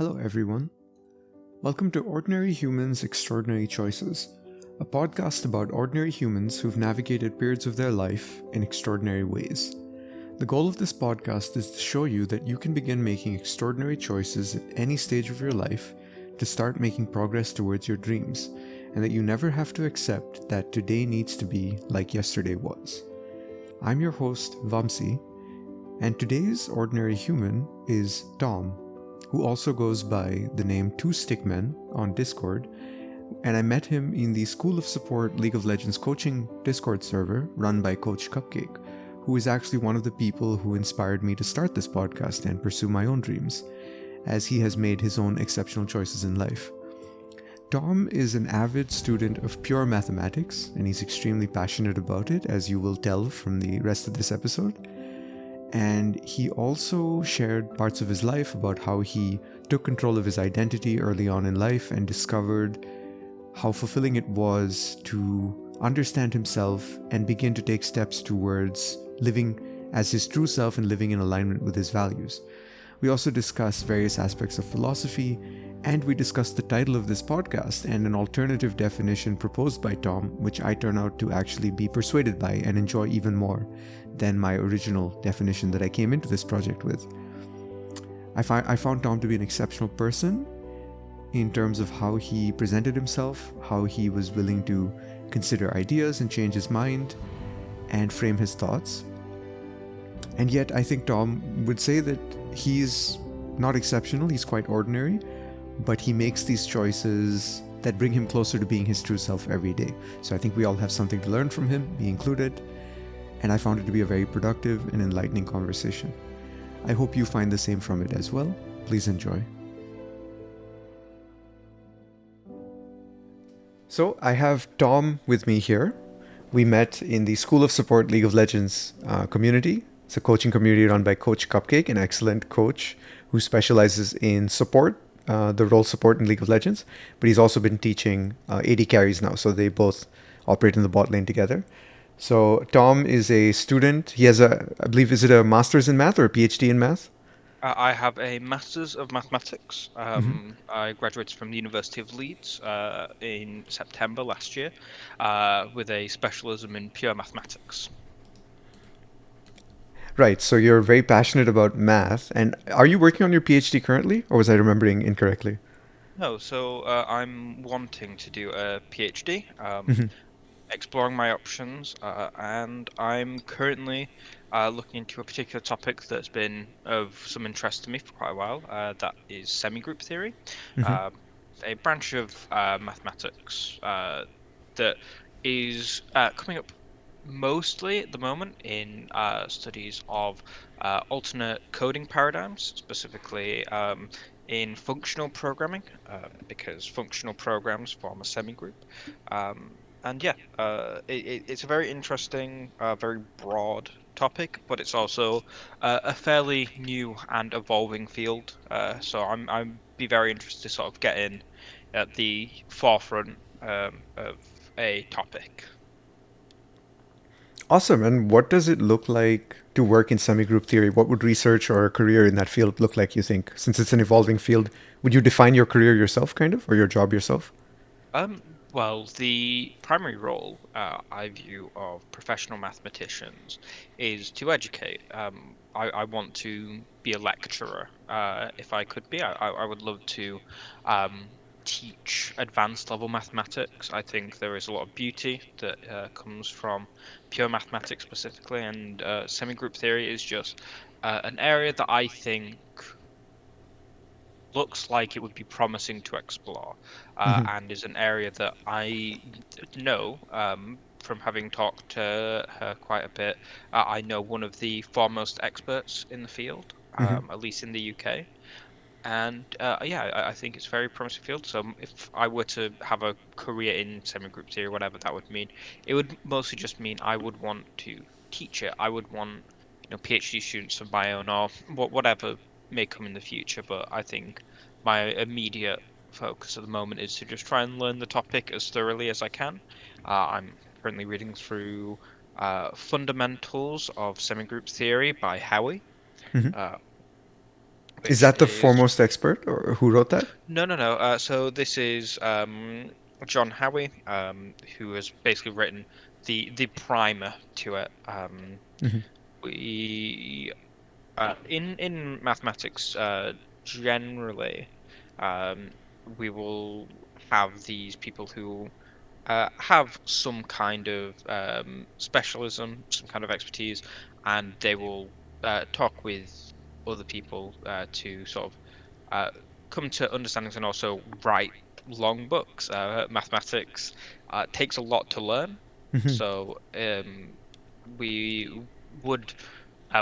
Hello, everyone. Welcome to Ordinary Humans, Extraordinary Choices, a podcast about ordinary humans who've navigated periods of their life in extraordinary ways. The goal of this podcast is to show you that you can begin making extraordinary choices at any stage of your life to start making progress towards your dreams, and that you never have to accept that today needs to be like yesterday was. I'm your host, Vamsi, and today's ordinary human is Tom, who also goes by the name Two Stickmen on Discord, and I met him in the School of Support League of Legends coaching Discord server run by Coach Cupcake, who is actually one of the people who inspired me to start this podcast and pursue my own dreams, as he has made his own exceptional choices in life. Tom is an avid student of pure mathematics, and he's extremely passionate about it, as you will tell from the rest of this episode. And he also shared parts of his life about how he took control of his identity early on in life and discovered how fulfilling it was to understand himself and begin to take steps towards living as his true self and living in alignment with his values. We also discuss various aspects of philosophy, and we discussed the title of this podcast and an alternative definition proposed by Tom, which I turn out to actually be persuaded by and enjoy even more than my original definition that I came into this project with. I found Tom to be an exceptional person in terms of how he presented himself, how he was willing to consider ideas and change his mind and frame his thoughts. And yet I think Tom would say that he's not exceptional, he's quite ordinary, but he makes these choices that bring him closer to being his true self every day. So I think we all have something to learn from him, me included, and I found it to be a very productive and enlightening conversation. I hope you find the same from it as well. Please enjoy. So I have Tom with me here. We met in the School of Support League of Legends community. It's a coaching community run by Coach Cupcake, an excellent coach who specializes in support, the role support in League of Legends. But he's also been teaching AD carries now, so they both operate in the bot lane together. So Tom is a student. He has I believe, is it a master's in math or a PhD in math? I have a Masters of Mathematics. Mm-hmm. I graduated from the University of Leeds in September last year with a specialism in pure mathematics. Right. So you're very passionate about math. And are you working on your PhD currently, or was I remembering incorrectly? No, so I'm wanting to do a PhD, Mm-hmm. exploring my options, and I'm currently looking into a particular topic that's been of some interest to me for quite a while. That is semigroup theory, Mm-hmm. uh, a branch of mathematics that is coming up mostly at the moment in studies of alternate coding paradigms, specifically in functional programming, because functional programs form a semigroup. And yeah, it's a very interesting, very broad topic, but it's also a fairly new and evolving field. So I'm be very interested to sort of get in at the forefront of a topic. Awesome. And what does it look like to work in semi-group theory? What would research or a career in that field look like, you think? Since it's an evolving field, would you define your career yourself, kind of, or your job yourself? Well, the primary role I view of professional mathematicians is to educate. I want to be a lecturer if I could be. I would love to um, teach advanced level mathematics. I think there is a lot of beauty that comes from pure mathematics specifically, and semigroup theory is just an area that I think looks like it would be promising to explore, Mm-hmm. and is an area that I know from having talked to her quite a bit. I know one of the foremost experts in the field, Mm-hmm. at least in the UK. And yeah, I think it's a very promising field. So if I were to have a career in semi-group theory, whatever that would mean, it would mostly just mean I would want to teach it. I would want, PhD students of my own or whatever may come in the future. But I think my immediate focus at the moment is to just try and learn the topic as thoroughly as I can. I'm currently reading through Fundamentals of Semi-Group Theory by Howie. Mm-hmm. Uh, Is which that the is foremost expert, or who wrote that? no. So this is John Howie, who has basically written the primer to it. Hmm. We in mathematics, generally, um, we will have these people who have some kind of specialism, some kind of expertise, and they will talk with other people to sort of uh, come to understandings and also write long books. Mathematics takes a lot to learn, Hmm. so we would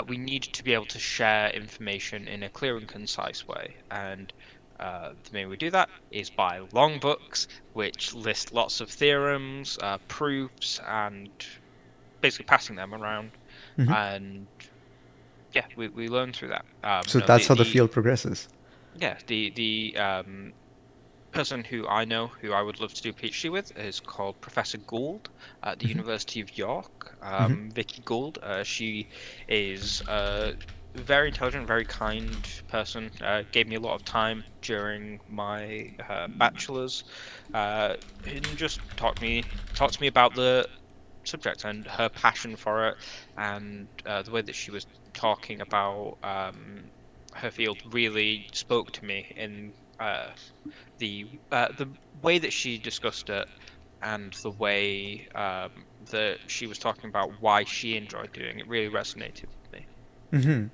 we need to be able to share information in a clear and concise way, and the way we do that is by long books which list lots of theorems, proofs, and basically passing them around. Hmm. And yeah, we learn through that. So that's how the field progresses. Yeah, the person who I know who I would love to do a PhD with is called Professor Gould at the Hmm. University of York. Hmm. Vicky Gould. She is a very intelligent, very kind person. Gave me a lot of time during my bachelor's, and just talked to me about the subject and her passion for it, and the way that she was talking about her field really spoke to me in the way that she discussed it and the way that she was talking about why she enjoyed doing it really resonated with me. Hmm.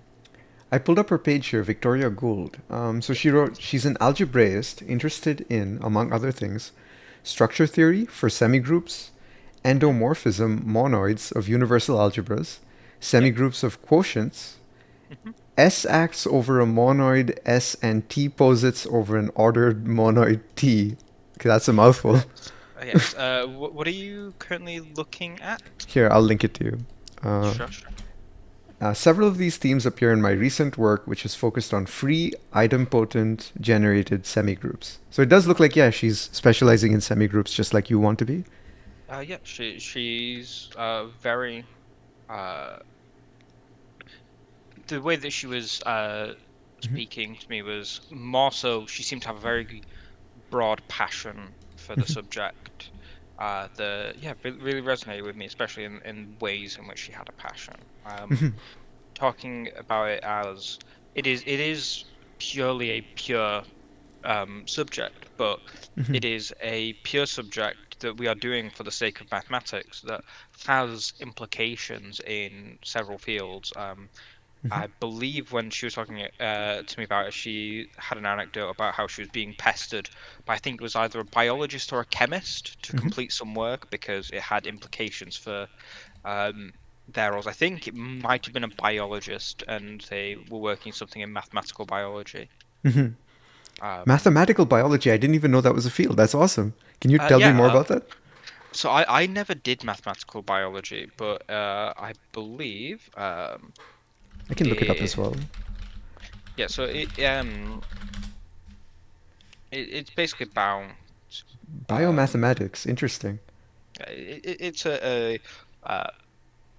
I pulled up her page here, Victoria Gould. So Yeah. she wrote, she's an algebraist interested in, among other things, structure theory for semigroups, Hmm. endomorphism monoids of universal algebras, Yep. semigroups of quotients, Hmm. S acts over a monoid S and T posits over an ordered monoid T. Okay, that's a mouthful. Yes. Yes. What are you currently looking at? Here, I'll link it to you. Uh, Sure. Sure. Several of these themes appear in my recent work, which is focused on free, idempotent generated semigroups. So it does look like, yeah, she's specializing in semigroups just like you want to be. Yeah. She's very uh the way that she was Hmm. speaking to me was more so she seemed to have a very broad passion for the subject. The yeah really resonated with me, especially in ways in which she had a passion. Hmm. Talking about it as it is purely a pure subject, but Hmm. it is a pure subject that we are doing for the sake of mathematics that has implications in several fields. Hmm. I believe when she was talking to me about it, she had an anecdote about how she was being pestered by, I think it was either a biologist or a chemist to Hmm. complete some work because it had implications for um, their roles. I think it might have been a biologist and they were working something in mathematical biology. Hmm. Um, Mathematical biology, I didn't even know that was a field. That's awesome. Can you tell me yeah, more about that? so I never did mathematical biology, but I believe I can look it up it, as well. yeah, so it's basically about um, Biomathematics, interesting. it's a uh,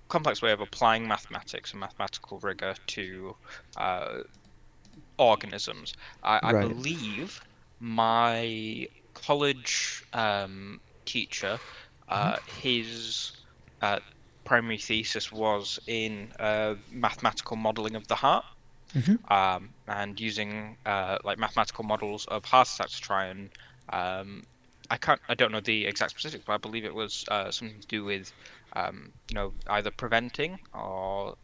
complex way of applying mathematics and mathematical rigor to uh, organisms. I Right. believe my college teacher, Hmm. his uh, primary thesis was in mathematical modeling of the heart. Hmm. And using like mathematical models of heart attacks to try and I don't know the exact specifics, but I believe it was something to do with either preventing or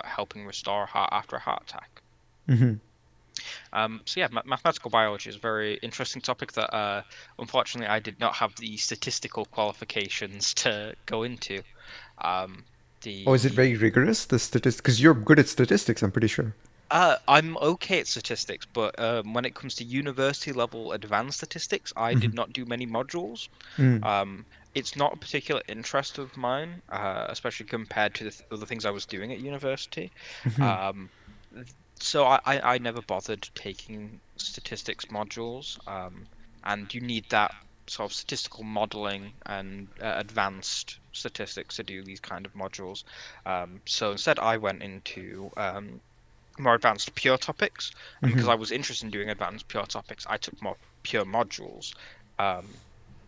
helping restore a heart after a heart attack. Hmm. So yeah, mathematical biology is a very interesting topic that unfortunately I did not have the statistical qualifications to go into. Um, Oh, is it very the rigorous, the statistics? Because you're good at statistics, I'm pretty sure. I'm okay at statistics, but when it comes to university level advanced statistics, I Hmm. did not do many modules. Mm. Um, it's not a particular interest of mine, especially compared to the other things I was doing at university. Hmm. Um, so I never bothered taking statistics modules, and you need that sort of statistical modeling and advanced statistics to do these kind of modules. So instead, I went into more advanced pure topics, and because Mm-hmm. I was interested in doing advanced pure topics, I took more pure modules. Um,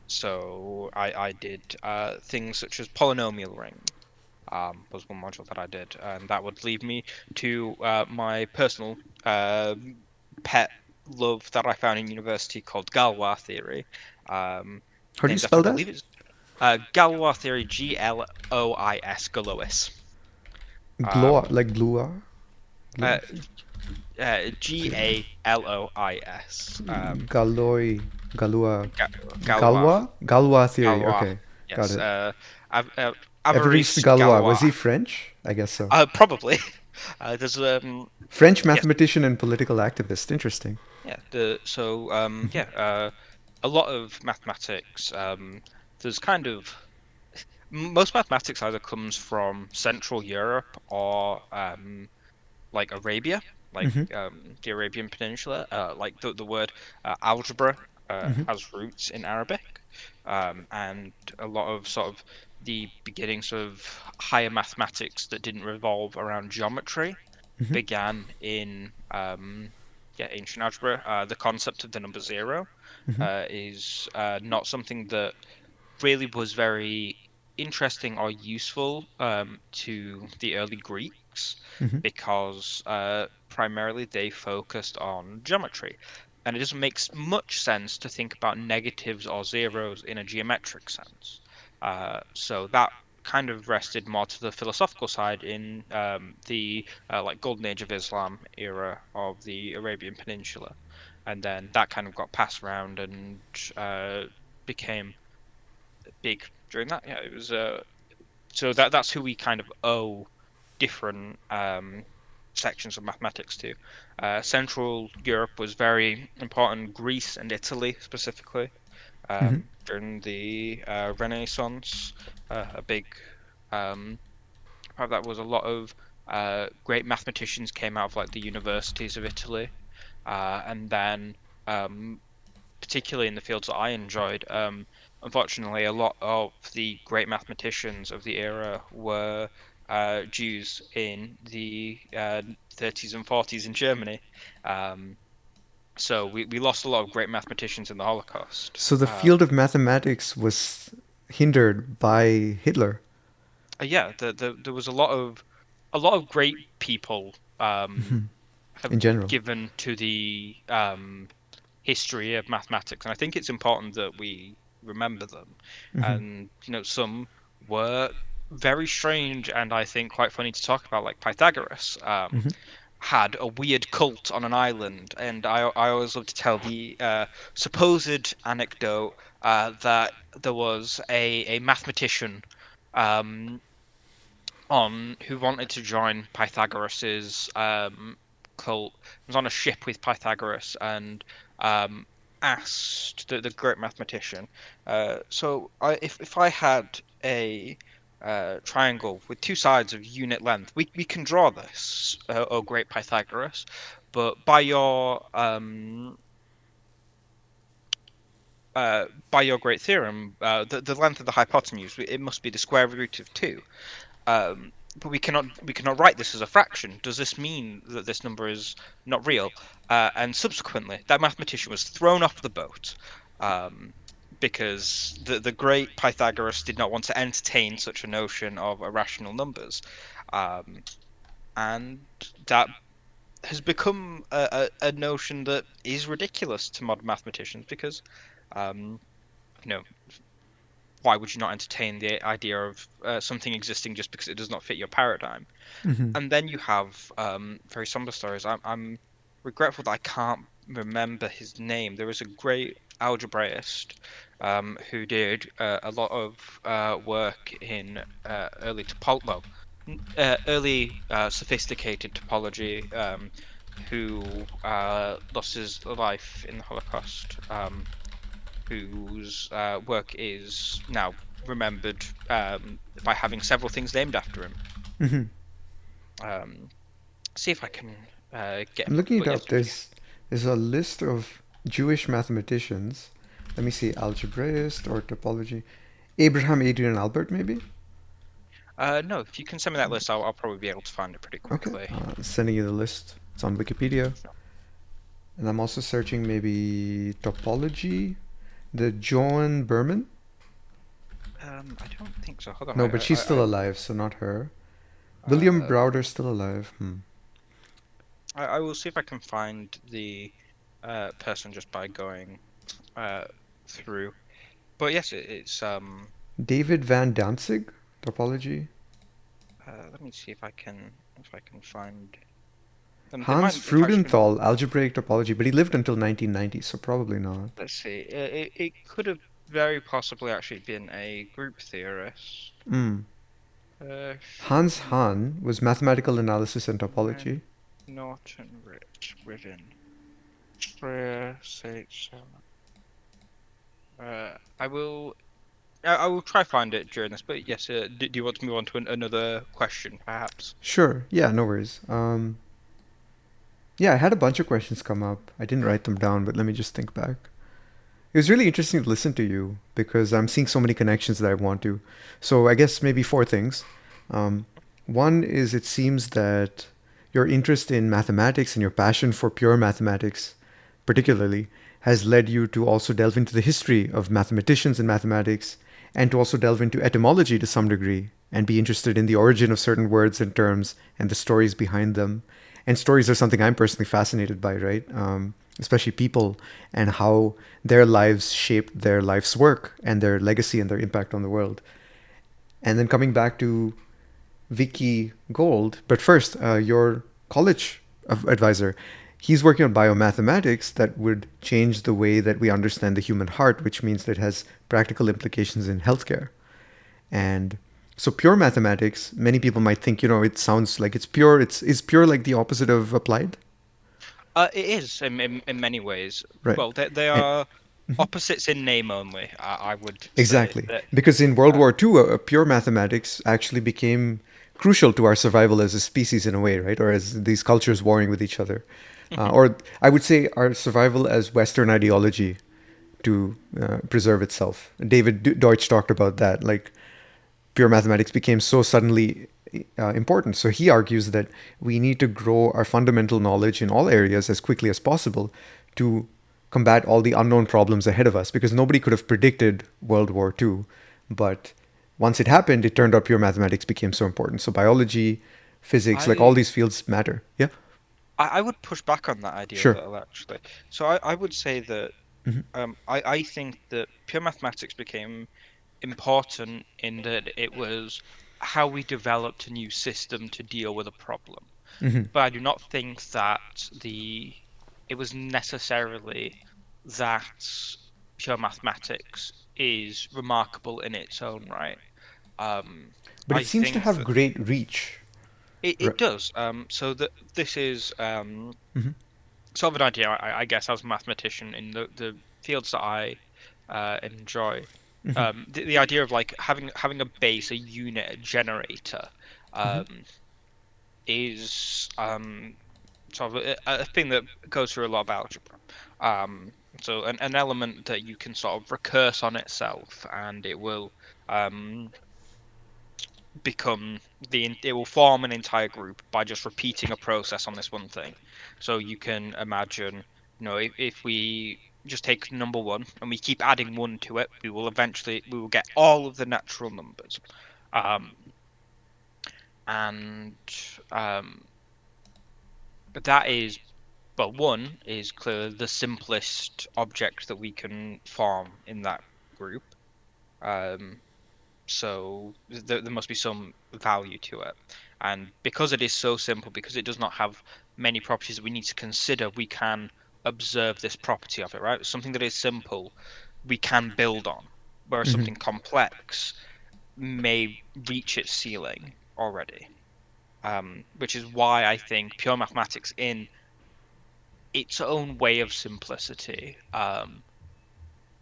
so I did things such as polynomial ring. Was one module that I did, and that would lead me to my personal pet love that I found in university called Galois theory, um, How do you named after, spell I that? believe it's Galois theory, Glois, Galois. Gloa, Um, like Glua? uh, Glua theory. Galois. Galoi, Galua, Ga Galois, Galwa? Galwa theory. Galois. Okay, got Yes. it. Av Évariste Averys Galois, was Galois. he French? I guess so. Probably. There's French yes, mathematician and political activist. Interesting. yeah. A lot of mathematics. There's kind of most mathematics either comes from Central Europe or like Arabia, like Mm-hmm. the Arabian Peninsula. Like the word algebra Mm-hmm. has roots in Arabic, and a lot of sort of the beginnings of higher mathematics that didn't revolve around geometry Mm-hmm. began in yeah, ancient algebra. The concept of the number zero Mm-hmm. is not something that really was very interesting or useful to the early Greeks Mm-hmm. because primarily they focused on geometry. And it doesn't make much sense to think about negatives or zeros in a geometric sense. So that kind of rested more to the philosophical side in the like Golden Age of Islam era of the Arabian Peninsula, and then that kind of got passed around and became big during that. Yeah, it was so that's who we kind of owe different sections of mathematics to. Central Europe was very important. Greece and Italy specifically Mm-hmm. during the Renaissance. A big um, part of that was a lot of great mathematicians came out of like the universities of Italy, and then um, particularly in the fields that I enjoyed. Unfortunately, a lot of the great mathematicians of the era were Jews in the 30s and 40s in Germany. Um, so we lost a lot of great mathematicians in the Holocaust. So the field of mathematics was hindered by Hitler. Yeah, there was a lot of great people Mm-hmm. have In general. given to the history of mathematics, and I think it's important that we remember them. Mm-hmm. And some were very strange, and I think quite funny to talk about, like Pythagoras. Mm-hmm. Had a weird cult on an island, and I always love to tell the supposed anecdote that there was a mathematician um, on who wanted to join Pythagoras's cult, was on a ship with Pythagoras and um, asked the great mathematician. If I had a triangle with two sides of unit length, we can draw this, oh great Pythagoras, but by your great theorem, the length of the hypotenuse, it must be the square root of two. But we cannot write this as a fraction. Does this mean that this number is not real? And subsequently, that mathematician was thrown off the boat um, because the great Pythagoras did not want to entertain such a notion of irrational numbers, um, and that has become a notion that is ridiculous to modern mathematicians because um, you know why would you not entertain the idea of something existing just because it does not fit your paradigm? Mm-hmm. And then you have very somber stories. I'm regretful that I can't remember his name. There was a great algebraist who did a lot of work in early sophisticated topology, who lost his life in the Holocaust, whose work is now remembered by having several things named after him. Mm-hmm. Um, See if I can get I'm him up. looking it But yes, up. There's a list of Jewish mathematicians. Let me see, algebraist or topology. Abraham, Adrian, Albert, maybe. No, if you can send me that list, I'll probably be able to find it pretty Okay, quickly. sending you the list. It's on Wikipedia. Sure. And I'm also searching maybe topology. The Joan Berman? I don't think so. Hold on, No, but she's still I alive, so not her. William um, Browder's still alive. Hmm. I will see if I can find the person just by going uh through. But yes, it's David Van Danzig? Topology? let me see if I can find them. They Hans might have actually been. Freudenthal, algebraic topology, but he lived until 1990, so probably not. Let's see. It could have very possibly actually been a group theorist. Hmm. Uh, Hans hmm, Hahn was mathematical analysis and topology. when Norton Rich within Freya say so. I will. I will try find it during this. But yes, do you want to move on to another question, perhaps? Sure, yeah, no worries. Yeah, I had a bunch of questions come up. I didn't write them down, but let me just think back. It was really interesting to listen to you because I'm seeing so many connections that I want to. So I guess maybe four things. Um, One is it seems that your interest in mathematics and your passion for pure mathematics, particularly, has led you to also delve into the history of mathematicians and mathematics and to also delve into etymology to some degree and be interested in the origin of certain words and terms and the stories behind them. And stories are something I'm personally fascinated by, right? Especially people and how their lives shaped their life's work and their legacy and their impact on the world. And then coming back to Vicky Gold, but first, your college advisor, he's working on biomathematics that would change the way that we understand the human heart, which means that it has practical implications in healthcare. And so pure mathematics, many people might think, it sounds like it's pure. Is pure like the opposite of applied, It is in many ways. right? Well, they And are opposites in name only. I would say exactly. that. Because in World Uh, War II, pure mathematics actually became crucial to our survival as a species in a way, right? Or as these cultures warring with each other. mhm. Or I would say our survival as Western ideology to preserve itself. David Deutsch talked about that. Like, pure mathematics became so suddenly important. So he argues that we need to grow our fundamental knowledge in all areas as quickly as possible to combat all the unknown problems ahead of us because nobody could have predicted World War II. But once it happened, it turned out pure mathematics became so important. So biology, physics, like all I these fields matter. Yeah, I would push back on that idea a sure. little actually. So I would say that I think that pure mathematics became important in that it was how we developed a new system to deal with a problem. But I do not think that the it was necessarily that pure mathematics is remarkable in its own right. Um, But it I seems to think have that great reach. it does. So that this is sort of an idea, I guess, as a mathematician in the fields that I enjoy. The idea of like having a base, a unit, a generator, um, is sort of a thing that goes through a lot of algebra. Um, so an element that you can sort of recurse on itself, and it will um, become it will form an entire group by just repeating a process on this one thing. So you can imagine, if we just take number one and we keep adding one to it, we will get all of the natural numbers. Um, and that is, but one is clearly the simplest object that we can form in that group. Um, so there must be some value to it. And because it is so simple, because it does not have many properties that we need to consider, we can observe this property of it, right? Something that is simple, we can build on, whereas something complex may reach its ceiling already. Which is why I think pure mathematics, in its own way of simplicity,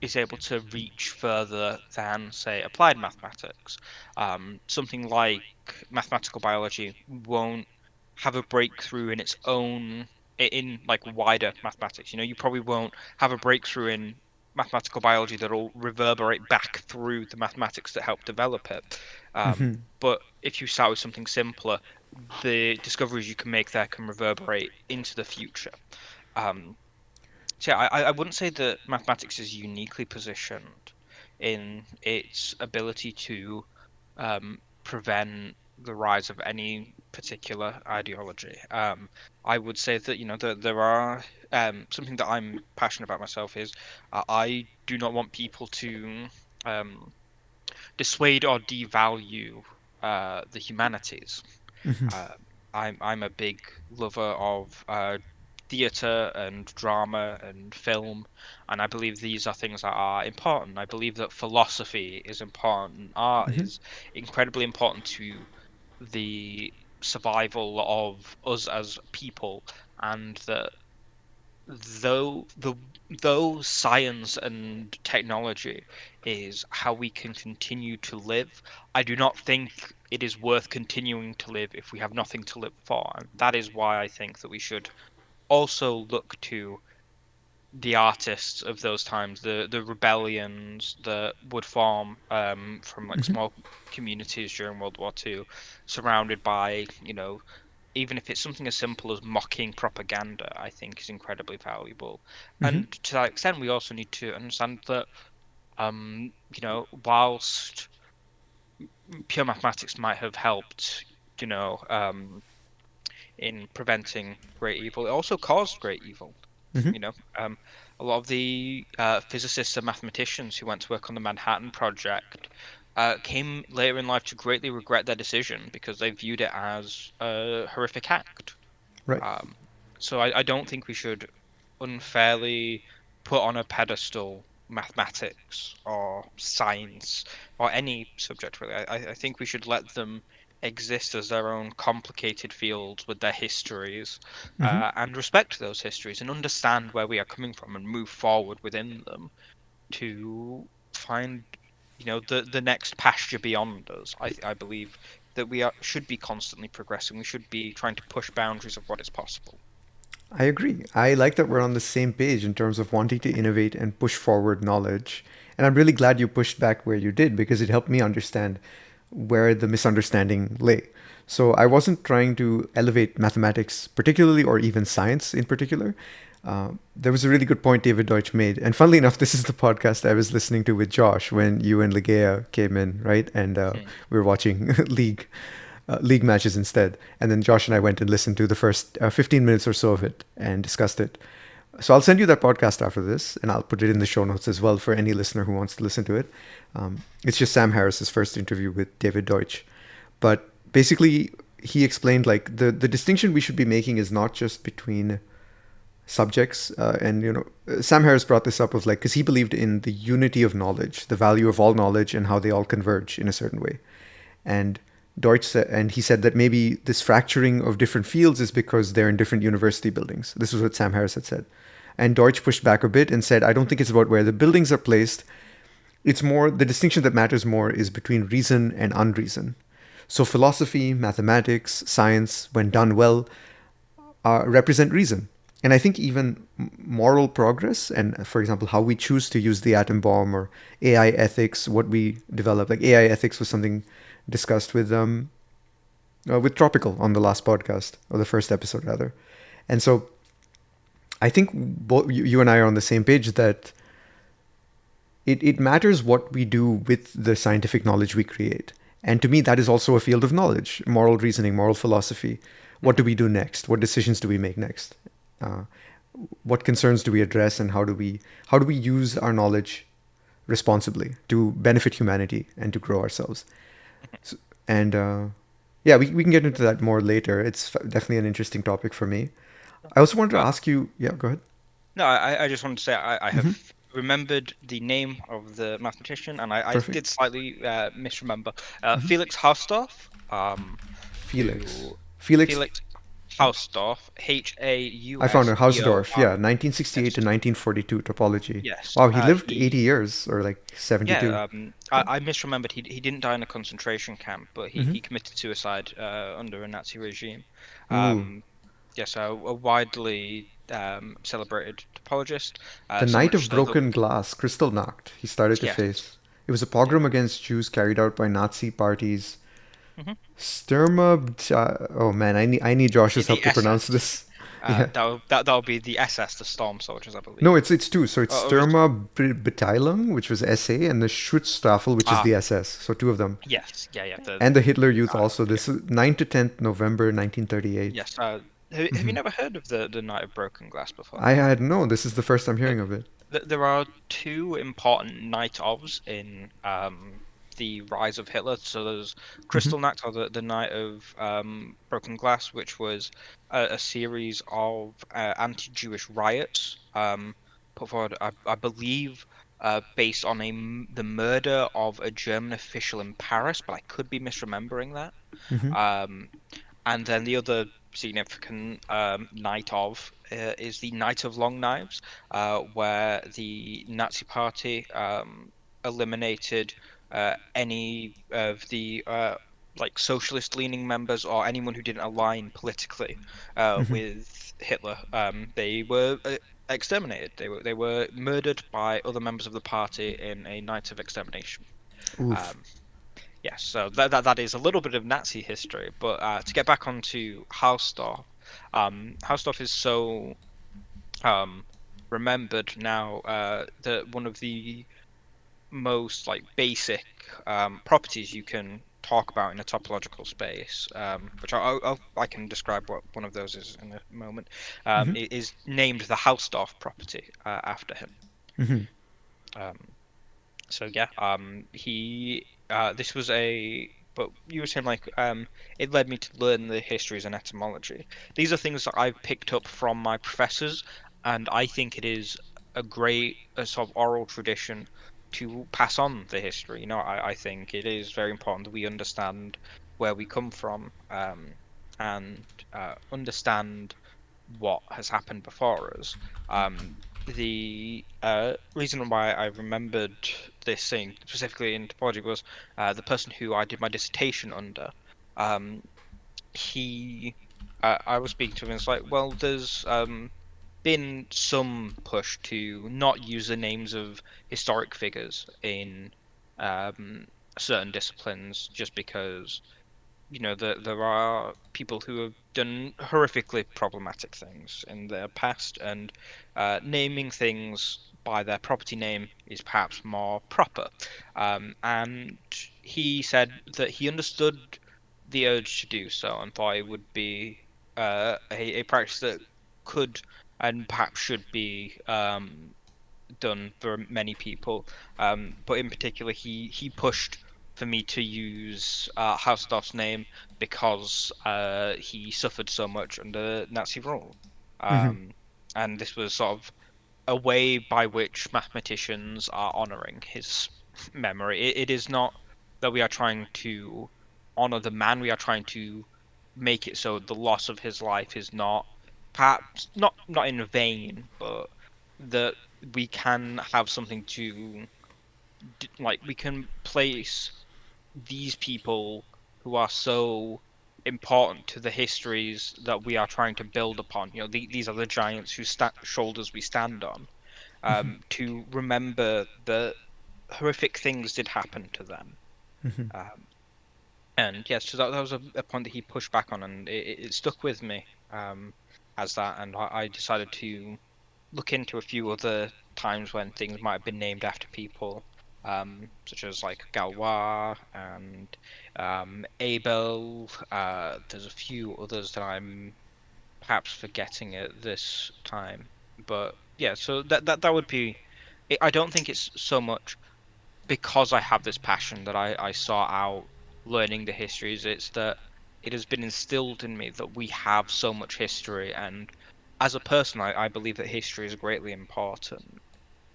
is able to reach further than, say, applied mathematics. Something like mathematical biology won't have a breakthrough in its own in like wider mathematics. You probably won't have a breakthrough in mathematical biology that'll reverberate back through the mathematics that help develop it. Hmm. But if you start with something simpler, the discoveries you can make there can reverberate into the future. Um, so yeah, I wouldn't say that mathematics is uniquely positioned in its ability to prevent the rise of any particular ideology. I would say that there are something that I'm passionate about myself is I do not want people to um, dissuade or devalue the humanities. Hmm. Uh, I'm a big lover of theatre and drama and film, and I believe these are things that are important. I believe that philosophy is important. Art Hmm. is incredibly important to the survival of us as people, and that though the though science and technology is how we can continue to live, I do not think it is worth continuing to live if we have nothing to live for. And that is why I think that we should also look to the artists of those times, the rebellions that would form from like Hmm. small communities during World War II, surrounded by, even if it's something as simple as mocking propaganda, I think is incredibly valuable. Hmm. And to that extent, we also need to understand that, whilst pure mathematics might have helped, you know, um, in preventing great evil, it also caused great evil. Hmm. You know, um, a lot of the physicists and mathematicians who went to work on the Manhattan Project came later in life to greatly regret their decision because they viewed it as a horrific act. Right. Um, so I don't think we should unfairly put on a pedestal mathematics or science or any subject really. I think we should let them exist as their own complicated fields with their histories, Hmm. and respect those histories and understand where we are coming from and move forward within them to find the next pasture beyond us. I believe that we should be constantly progressing. We should be trying to push boundaries of what is possible. I agree. I like that we're on the same page in terms of wanting to innovate and push forward knowledge. And I'm really glad you pushed back where you did because it helped me understand where the misunderstanding lay. So I wasn't trying to elevate mathematics particularly or even science in particular. There was a really good point David Deutsch made. And funnily enough, this is the podcast I was listening to with Josh when you and Ligea came in, right? And Hmm. we were watching league matches instead. And then Josh and I went and listened to the first 15 minutes or so of it and discussed it. So I'll send you that podcast after this, and I'll put it in the show notes as well for any listener who wants to listen to it. It's just Sam Harris's first interview with David Deutsch. But basically, he explained like the distinction we should be making is not just between subjects, and Sam Harris brought this up of like because he believed in the unity of knowledge, the value of all knowledge, and how they all converge in a certain way. And Deutsch said, and he said that maybe this fracturing of different fields is because they're in different university buildings. This is what Sam Harris had said. And Deutsch pushed back a bit and said, I don't think it's about where the buildings are placed. It's more, the distinction that matters more is between reason and unreason. So philosophy, mathematics, science, when done well, represent reason. And I think even moral progress, and for example, how we choose to use the atom bomb or AI ethics, what we develop, like AI ethics was something discussed with Tropical on the last podcast, or the first episode rather. And so I think both you and I are on the same page that it matters what we do with the scientific knowledge we create. And to me, that is also a field of knowledge, moral reasoning, moral philosophy. What do we do next? What decisions do we make next? Uh, what concerns do we address, and how do we use our knowledge responsibly to benefit humanity and to grow ourselves? So, and yeah, we can get into that more later. It's definitely an interesting topic for me. I also wanted to Uh, ask you. Yeah, go ahaid. no, I just wanted to say I have Hmm. remembered the name of the mathematician, and I Perfect. did slightly misremember. Hmm. Felix Hausdorff, Felix. who Felix. Felix Hausdorff, H A U I found S it. D O Hausdorff. R. Yeah, 1968 to Yes, 1942 topology. yes. Wow, he lived 80 He years or like 72. Yeah, Yeah. I misremembered. He didn't die in a concentration camp, but Hmm. he committed suicide under a Nazi regime. Ooh. Um, yes, a widely celebrated topologist. The So Night much of so that Broken Glass, Kristallnacht, he started to yes, face. It was a yeah. pogrom against Jews carried out by Nazi parties. Hmm. Oh man, I need Josh's help The to pronounce SS. this. Yeah. That'll be the SS, the Storm Soldiers, I No, believe. it's two. So it's Or is it? Beteiligung, which was SA, and the Schutzstaffel, which is Ah, the SS. So two of them. yes, yeah, yeah. And the Hitler Youth also. Yeah. This is 9 to 10th November 1938. Yes. Have you never heard of the Night of Broken Glass before? I had no. This is the first I'm hearing of it. There are two important night ofs in the rise of Hitler. So there's Hmm. Kristallnacht, or the Night of Broken Glass, which was a series of anti-Jewish riots put forward, I believe, based on the murder of a German official in Paris, but I could be misremembering that. Hmm. Um, and then the other significant night of is the Night of Long Knives, where the Nazi Party eliminated any of the like socialist leaning members or anyone who didn't align politically Hmm. with Hitler. They were exterminated. They were murdered by other members of the party in a night of extermination. Oof. Um, Yes, so that is a little bit of Nazi history, but to get back onto Hausdorff, Hausdorff is so um, remembered now that one of the most like basic properties you can talk about in a topological space, which I can describe what one of those is in a moment, Hmm. is named the Hausdorff property after him. Hmm. Um, So yeah, he this was a but you were saying like it led me to learn the histories and etymology. These are things that I've picked up from my professors, and I think it is a great sort of oral tradition to pass on the history. I think it is very important that we understand where we come from, and understand what has happened before us. The reason why I remembered this thing specifically in topology was the person who I did my dissertation under. Um, I was speaking to him, and it's like, well, there's been some push to not use the names of historic figures in um, certain disciplines just because there are people who have done horrifically problematic things in their past, and naming things by their property name is perhaps more proper. And he said that he understood the urge to do so and thought it would be a practice that could and perhaps should be done for many people. But in particular, he pushed for me to use Hausdorff's name because he suffered so much under Nazi rule. Hmm. Um, and this was sort of a way by which mathematicians are honoring his memory. It is not that we are trying to honor the man, we are trying to make it so the loss of his life is not perhaps not in vain, but that we can have something to like we can place these people who are so important to the histories that we are trying to build upon. These are the giants whose shoulders we stand on, to remember that horrific things did happen to them. Hmm. Um, and yes, so that was a point that he pushed back on, and it stuck with me as that. And I decided to look into a few other times when things might have been named after people, such as like Galois and Abel. There's a few others that I'm perhaps forgetting at this time, but yeah. So that would be. I don't think it's so much because I have this passion that I saw out learning the histories. It's that it has been instilled in me that we have so much history, and as a person, I believe that history is greatly important.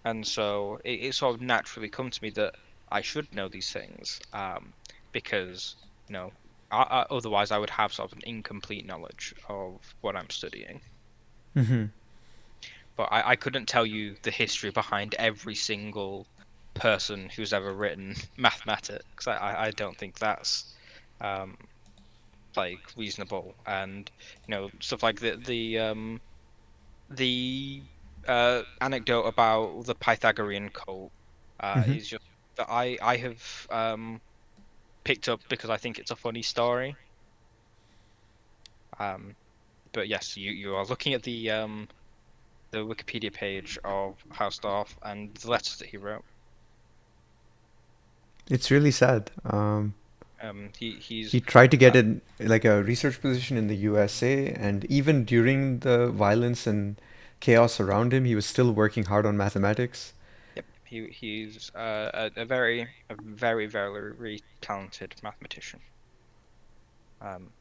And so it sort of naturally come to me that I should know these things, because you know, otherwise I would have sort of an incomplete knowledge of what I'm studying. Hmm. But I couldn't tell you the history behind every single person who's ever written mathematics. I don't think that's um, like reasonable. And stuff like the the anecdote about the Pythagorean cult Hmm. is just that I have picked up because I think it's a funny story. Um, but yes, you are looking at the Wikipedia page of Hausdorff and the letters that he wrote. It's really sad. He's He tried to get uh, in like a research position in the USA, and even during the violence and chaos around him, he was still working hard on mathematics. yep, he's a very talented mathematician. Um,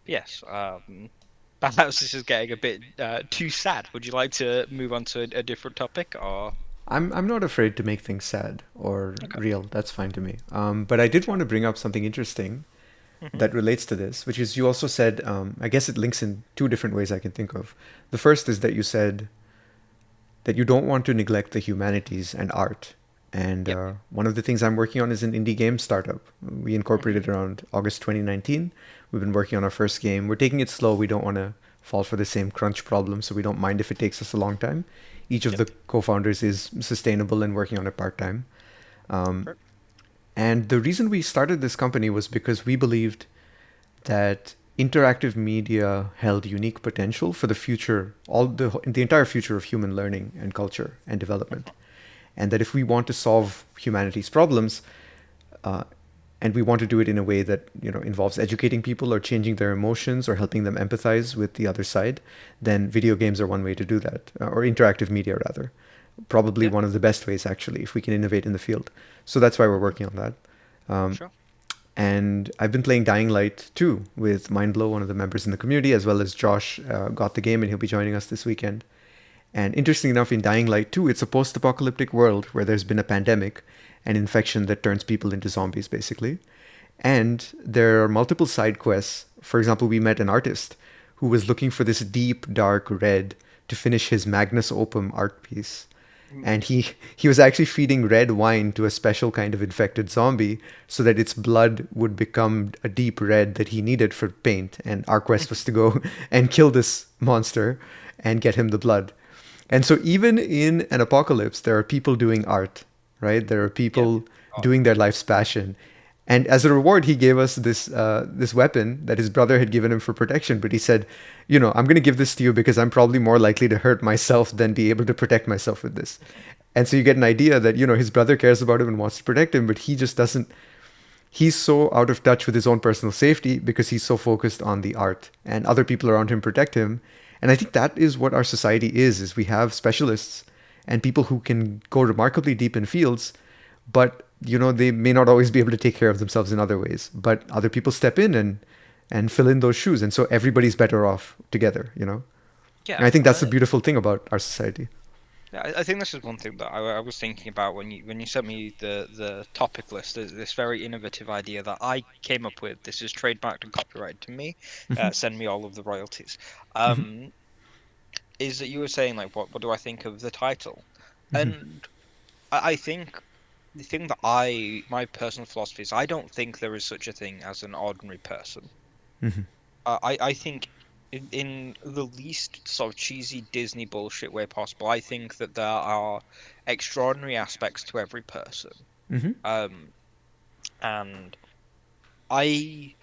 yes, perhaps this is getting a bit too sad. Would you like to move on to a different topic, or I'm not afraid to make things sad or okay, real. That's fine to me. But I did sure. want to bring up something interesting Hmm. that relates to this, which is you also said, I guess it links in two different ways I can think of. The first is that you said that you don't want to neglect the humanities and art. And Yep. one of the things I'm working on is an indie game startup. We Hmm. incorporated around August 2019. We've been working on our first game. We're taking it slow. We don't want to fall for the same crunch problem, so we don't mind if it takes us a long time. Each of Yep. the co founders is sustainable and working on it part time. Um, Right. and the reason we started this company was because we believed that interactive media held unique potential for the future, the entire future of human learning and culture and development, and that if we want to solve humanity's problems, uh, and we want to do it in a way that involves educating people or changing their emotions or helping them empathize with the other side, then video games are one way to do that, or interactive media rather, probably Yeah. one of the best ways actually if we can innovate in the field. So that's why we're working on that. Sure. And I've been playing Dying Light 2 with Mindblow, one of the members in the community, as well as Josh got the game and he'll be joining us this weekend. And interestingly enough, in Dying Light 2, it's a post apocalyptic world where there's been a pandemic, an infection that turns people into zombies, basically. And there are multiple side quests. For example, we met an artist who was looking for this deep, dark red to finish his Magnus Opum art piece. Mm. And he was actually feeding red wine to a special kind of infected zombie so that its blood would become a deep red that he needed for paint. And our quest was to go and kill this monster and get him the blood. And so even in an apocalypse, there are people doing art, right? There are Yeah. people Oh, doing their life's passion. And as a reward, he gave us this weapon that his brother had given him for protection. But he said, I'm going to give this to you because I'm probably more likely to hurt myself than be able to protect myself with this. And so you get an idea that his brother cares about him and wants to protect him, but he just doesn't. He's so out of touch with his own personal safety because he's so focused on the art, and other people around him protect him. And I think that is what our society is we have specialists and people who can go remarkably deep in fields, but they may not always be able to take care of themselves in other ways, but other people step in and fill in those shoes, and so everybody's better off together. And yeah. I think that's the beautiful thing about our society. Yeah, I think this is one thing that I was thinking about when you sent me the topic list. There's this very innovative idea that I came up with. This is trademarked and copyrighted to me. Send me all of the royalties. Hmm. Um, is that you were saying like what do I think of the title? And I think the thing that my personal philosophy is I don't think there is such a thing as an ordinary person. I think in the least sort of cheesy Disney bullshit way possible, I think that there are extraordinary aspects to every person. Hmm. Um, and I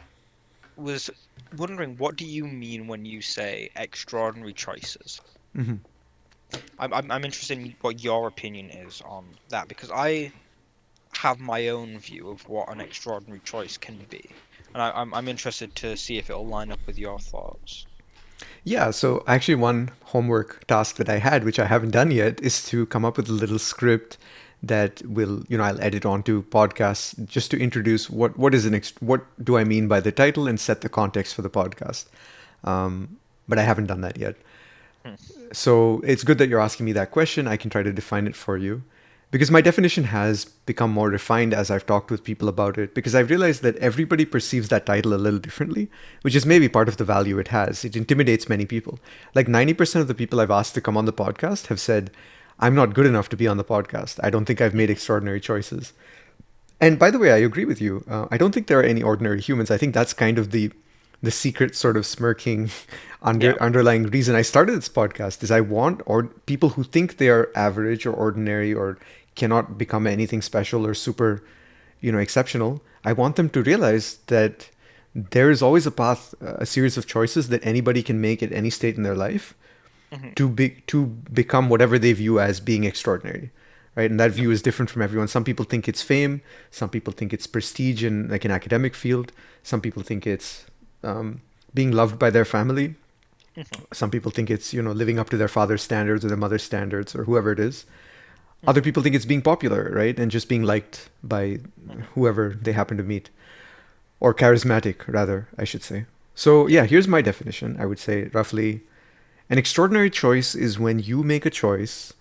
was wondering, what do you mean when you say extraordinary choices? Hmm. I'm interested in what your opinion is on that because I have my own view of what an extraordinary choice can be, and I'm interested to see if it'll line up with your thoughts. Yeah, so actually, one homework task that I had, which I haven't done yet, is to come up with a little script that I'll edit onto podcasts just to introduce what do I mean by the title and set the context for the podcast. But I haven't done that yet. Hmm. So it's good that you're asking me that question. I can try to define it for you. Because my definition has become more refined as I've talked with people about it, because I've realized that everybody perceives that title a little differently, which is maybe part of the value it has. It intimidates many people. Like 90% of the people I've asked to come on the podcast have said, I'm not good enough to be on the podcast. I don't think I've made extraordinary choices. And by the way, I agree with you. I don't think there are any ordinary humans. I think that's kind of the secret sort of smirking Yeah. underlying reason I started this podcast is I want or people who think they are average or ordinary or cannot become anything special or super, exceptional. I want them to realize that there is always a path, a series of choices that anybody can make at any state in their life Hmm. to become whatever they view as being extraordinary, right? And that Yep. view is different from everyone. Some people think it's fame, some people think it's prestige in like an academic field, some people think it's being loved by their family, Hmm. some people think it's living up to their father's standards or their mother's standards or whoever it is. Other Hmm. people think it's being popular, right, and just being liked by Hmm. whoever they happen to meet, or charismatic rather, I should say. So Yeah. yeah, here's my definition. I would say roughly an extraordinary choice is when you make a choice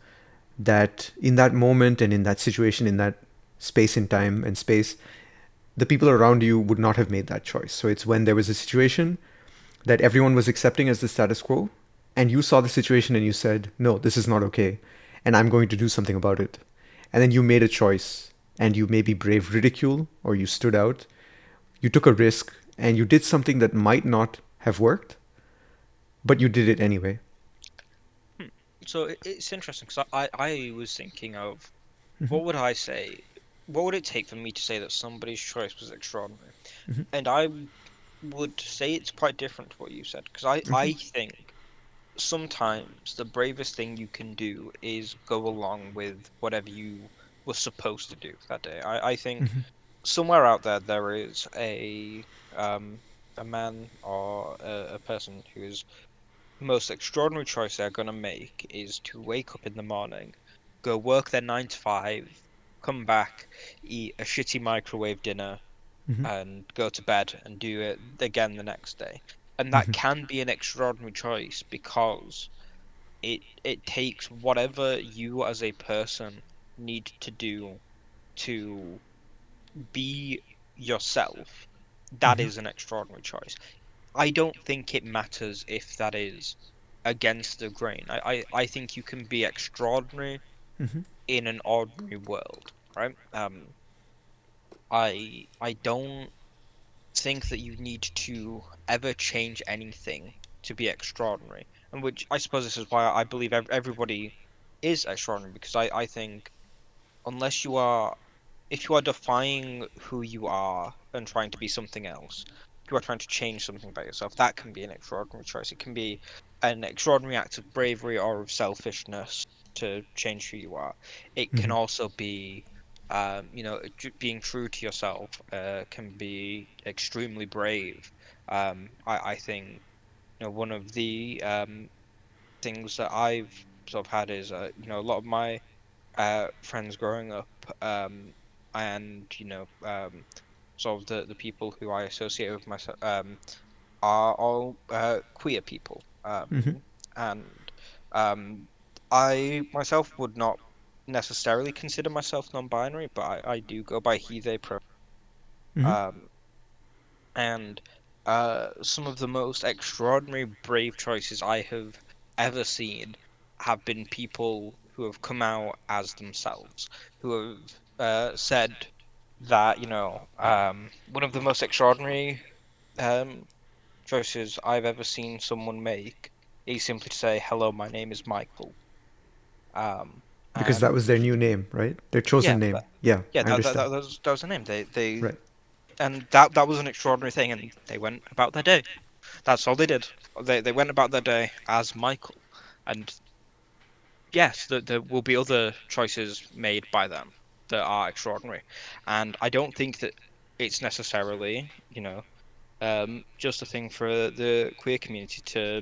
that in that moment and in that situation, in that space in time and space, the people around you would not have made that choice. So it's when there was a situation that everyone was accepting as the status quo, and you saw the situation and you said, no, this is not okay, and I'm going to do something about it. And then you made a choice, and you maybe braved ridicule, or you stood out, you took a risk, and you did something that might not have worked, but you did it anyway. Hmm. So it's interesting because I was thinking of what would I say? What would it take for me to say that somebody's choice was extraordinary? And I would say it's quite different to what you said because I think sometimes the bravest thing you can do is go along with whatever you were supposed to do that day. I think somewhere out there there is um a man or a person whose most extraordinary choice they're gonna make is to wake up in the morning, go work their 9 to 5, come back, eat a shitty microwave dinner, and go to bed and do it again the next day. And that can be an extraordinary choice because it takes whatever you as a person need to do to be yourself. That is an extraordinary choice. I don't think it matters if that is against the grain. I think you can be extraordinary in an ordinary world, right? I don't think that you need to ever change anything to be extraordinary. And which I suppose this is why I believe everybody is extraordinary because I think unless you are if you are defying who you are and trying to be something else, if you are trying to change something about yourself, that can be an extraordinary choice. It can be an extraordinary act of bravery or of selfishness to change who you are. It can also be, being true to yourself can be extremely brave. I think, one of the things that I've sort of had is, a lot of my friends growing up, and sort of the people who I associate with myself are all queer people, and um, I myself would not necessarily consider myself non-binary, but I do go by he they pro. Um, and some of the most extraordinary brave choices I have ever seen have been people who have come out as themselves, who have said that, one of the most extraordinary um, choices I've ever seen someone make is simply to say, "Hello, my name is Michael." Um, Because that and was their new name, right? Their chosen yeah, name. Yeah, yeah, I understand. that was the name. They Right. and that was an extraordinary thing, and they went about their day. That's all they did. They went about their day as Michael, and yes, there will be other choices made by them that are extraordinary, and I don't think that it's necessarily, just a thing for the queer community to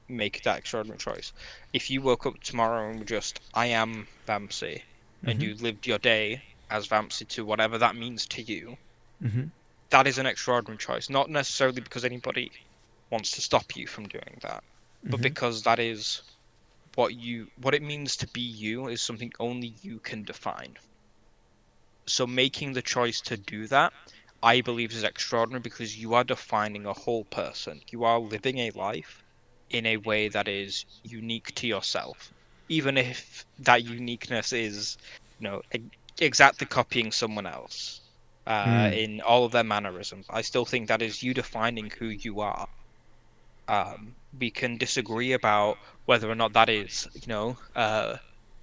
make that extraordinary choice. If you woke up tomorrow and were just, I am Vamsi, and you lived your day as Vamsi to whatever that means to you, that is an extraordinary choice. Not necessarily because anybody wants to stop you from doing that, but because that is what it means to be you is something only you can define. So making the choice to do that, I believe, is extraordinary because you are defining a whole person. You are living a life in a way that is unique to yourself, even if that uniqueness is, exactly copying someone else. Hmm. in all of their mannerisms. I still think that is you defining who you are. We can disagree about whether or not that is,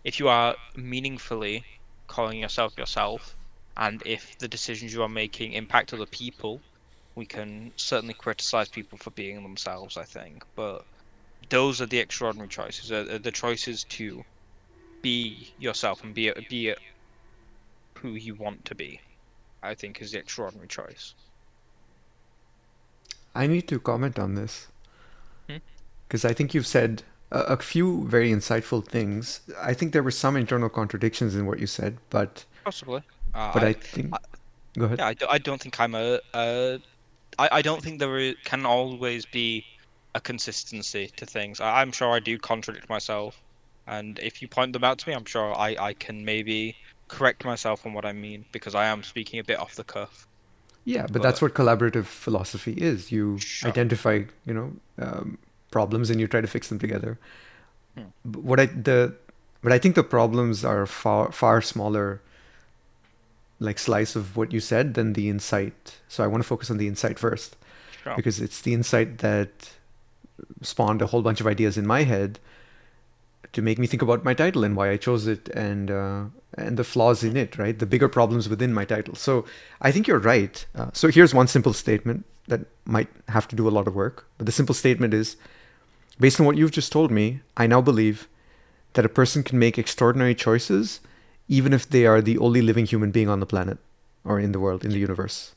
if you are meaningfully calling yourself yourself, and if the decisions you are making impact other people, we can certainly criticize people for being themselves, I think. But those are the extraordinary choices, are the choices to be yourself and be who you want to be, I think is the extraordinary choice. I need to comment on this Hmm? because I think you've said a few very insightful things. I think there were some internal contradictions in what you said, Possibly. but Uh, I think I, go ahead. yeah, I don't think I'm I don't think can always be a consistency to things. I'm sure I do contradict myself, and if you point them out to me, I'm sure I can maybe correct myself on what I mean because I am speaking a bit off the cuff. Yeah, but that's But what collaborative philosophy is. You sure. identify, problems and you try to fix them together. Hmm. But but I think the problems are far smaller, like slice of what you said than the insight. So I want to focus on the insight first Sure. because it's the insight that spawned a whole bunch of ideas in my head to make me think about my title and why I chose it and the flaws Hmm. in it, right? The bigger problems within my title. So I think you're right. So here's one simple statement that might have to do a lot of work, but the simple statement is based on what you've just told me, I now believe that a person can make extraordinary choices even if they are the only living human being on the planet or in the world, in the universe,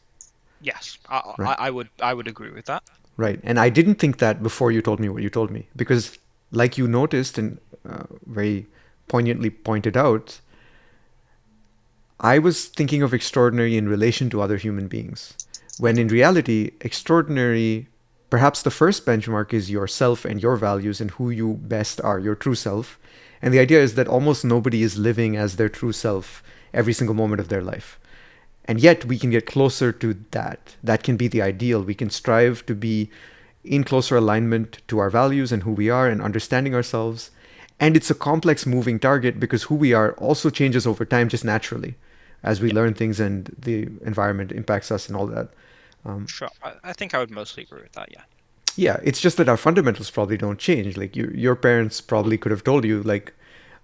Yes, right? I would agree with that. Right. And I didn't think that before you told me what you told me because, like you noticed and very poignantly pointed out, I was thinking of extraordinary in relation to other human beings, when Hmm. in reality, extraordinary, perhaps the first benchmark is yourself and your values and who you best are, your true self. And the idea is that almost nobody is living as their true self every single moment of their life. And yet we can get closer to that. That can be the ideal. We can strive to be in closer alignment to our values and who we are and understanding ourselves. And it's a complex moving target because who we are also changes over time just naturally as we Yeah, learn things and the environment impacts us and all that. sure. I think I would mostly agree with that. Yeah. Yeah, it's just that our fundamentals probably don't change. Like your parents probably could have told you, like,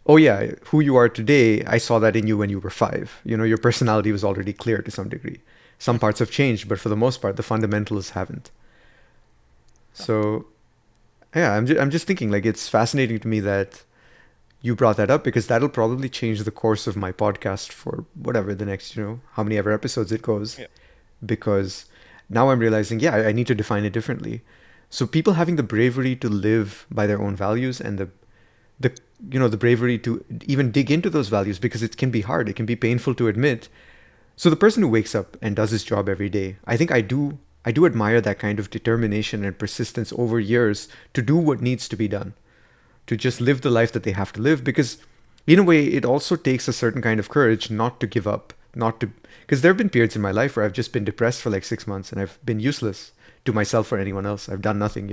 oh yeah, who you are today, I saw that in you when you were 5. Your personality was already clear to some degree. Some Hmm. parts have changed, but for the most part, the fundamentals haven't. Sure. So yeah, I'm just thinking like it's fascinating to me that you brought that up because that'll probably change the course of my podcast for whatever the next, how many ever episodes it goes. Yeah. Because now I'm realizing, yeah, I need to define it differently. So people having the bravery to live by their own values and the the bravery to even dig into those values because it can be hard, it can be painful to admit. So the person who wakes up and does his job every day, I think I do admire that kind of determination and persistence over years to do what needs to be done, to just live the life that they have to live because in a way it also takes a certain kind of courage not to give up, not to because there have been periods in my life where I've just been depressed for like 6 months and I've been useless to myself or anyone else. I've done nothing.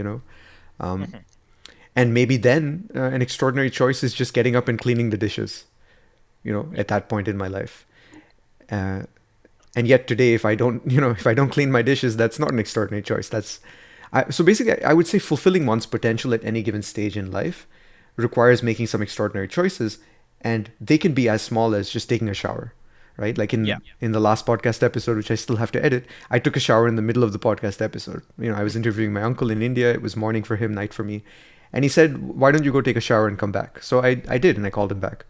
Hmm. And maybe then an extraordinary choice is just getting up and cleaning the dishes, Yeah. at that point in my life. uh, and yet today, if I don't if I don't clean my dishes, that's not an extraordinary choice. So basically I would say fulfilling one's potential at any given stage in life requires making some extraordinary choices, and they can be as small as just taking a shower, right? Like Yeah. in the last podcast episode, which I still have to edit, I took a shower in the middle of the podcast episode. I was interviewing my uncle in India. It was morning for him, night for me, and he said, "Why don't you go take a shower and come back?" So I did, and I called him back.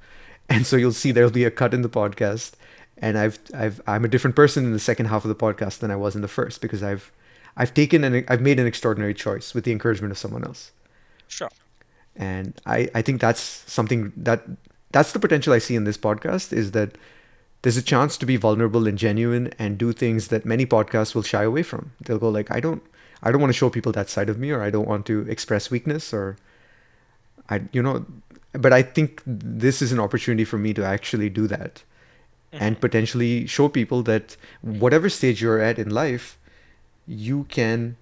And so you'll see there'll be a cut in the podcast, and I'm a different person in the second half of the podcast than I was in the first because I've made an extraordinary choice with the encouragement of someone else. Sure. And I think that's something that's the potential I see in this podcast, is that there's a chance to be vulnerable and genuine and do things that many podcasts will shy away from. They'll go like, I don't want to show people that side of me, or I don't want to express weakness, or I you know but I think this is an opportunity for me to actually do that and Hmm. potentially show people that whatever stage you're at in life, you can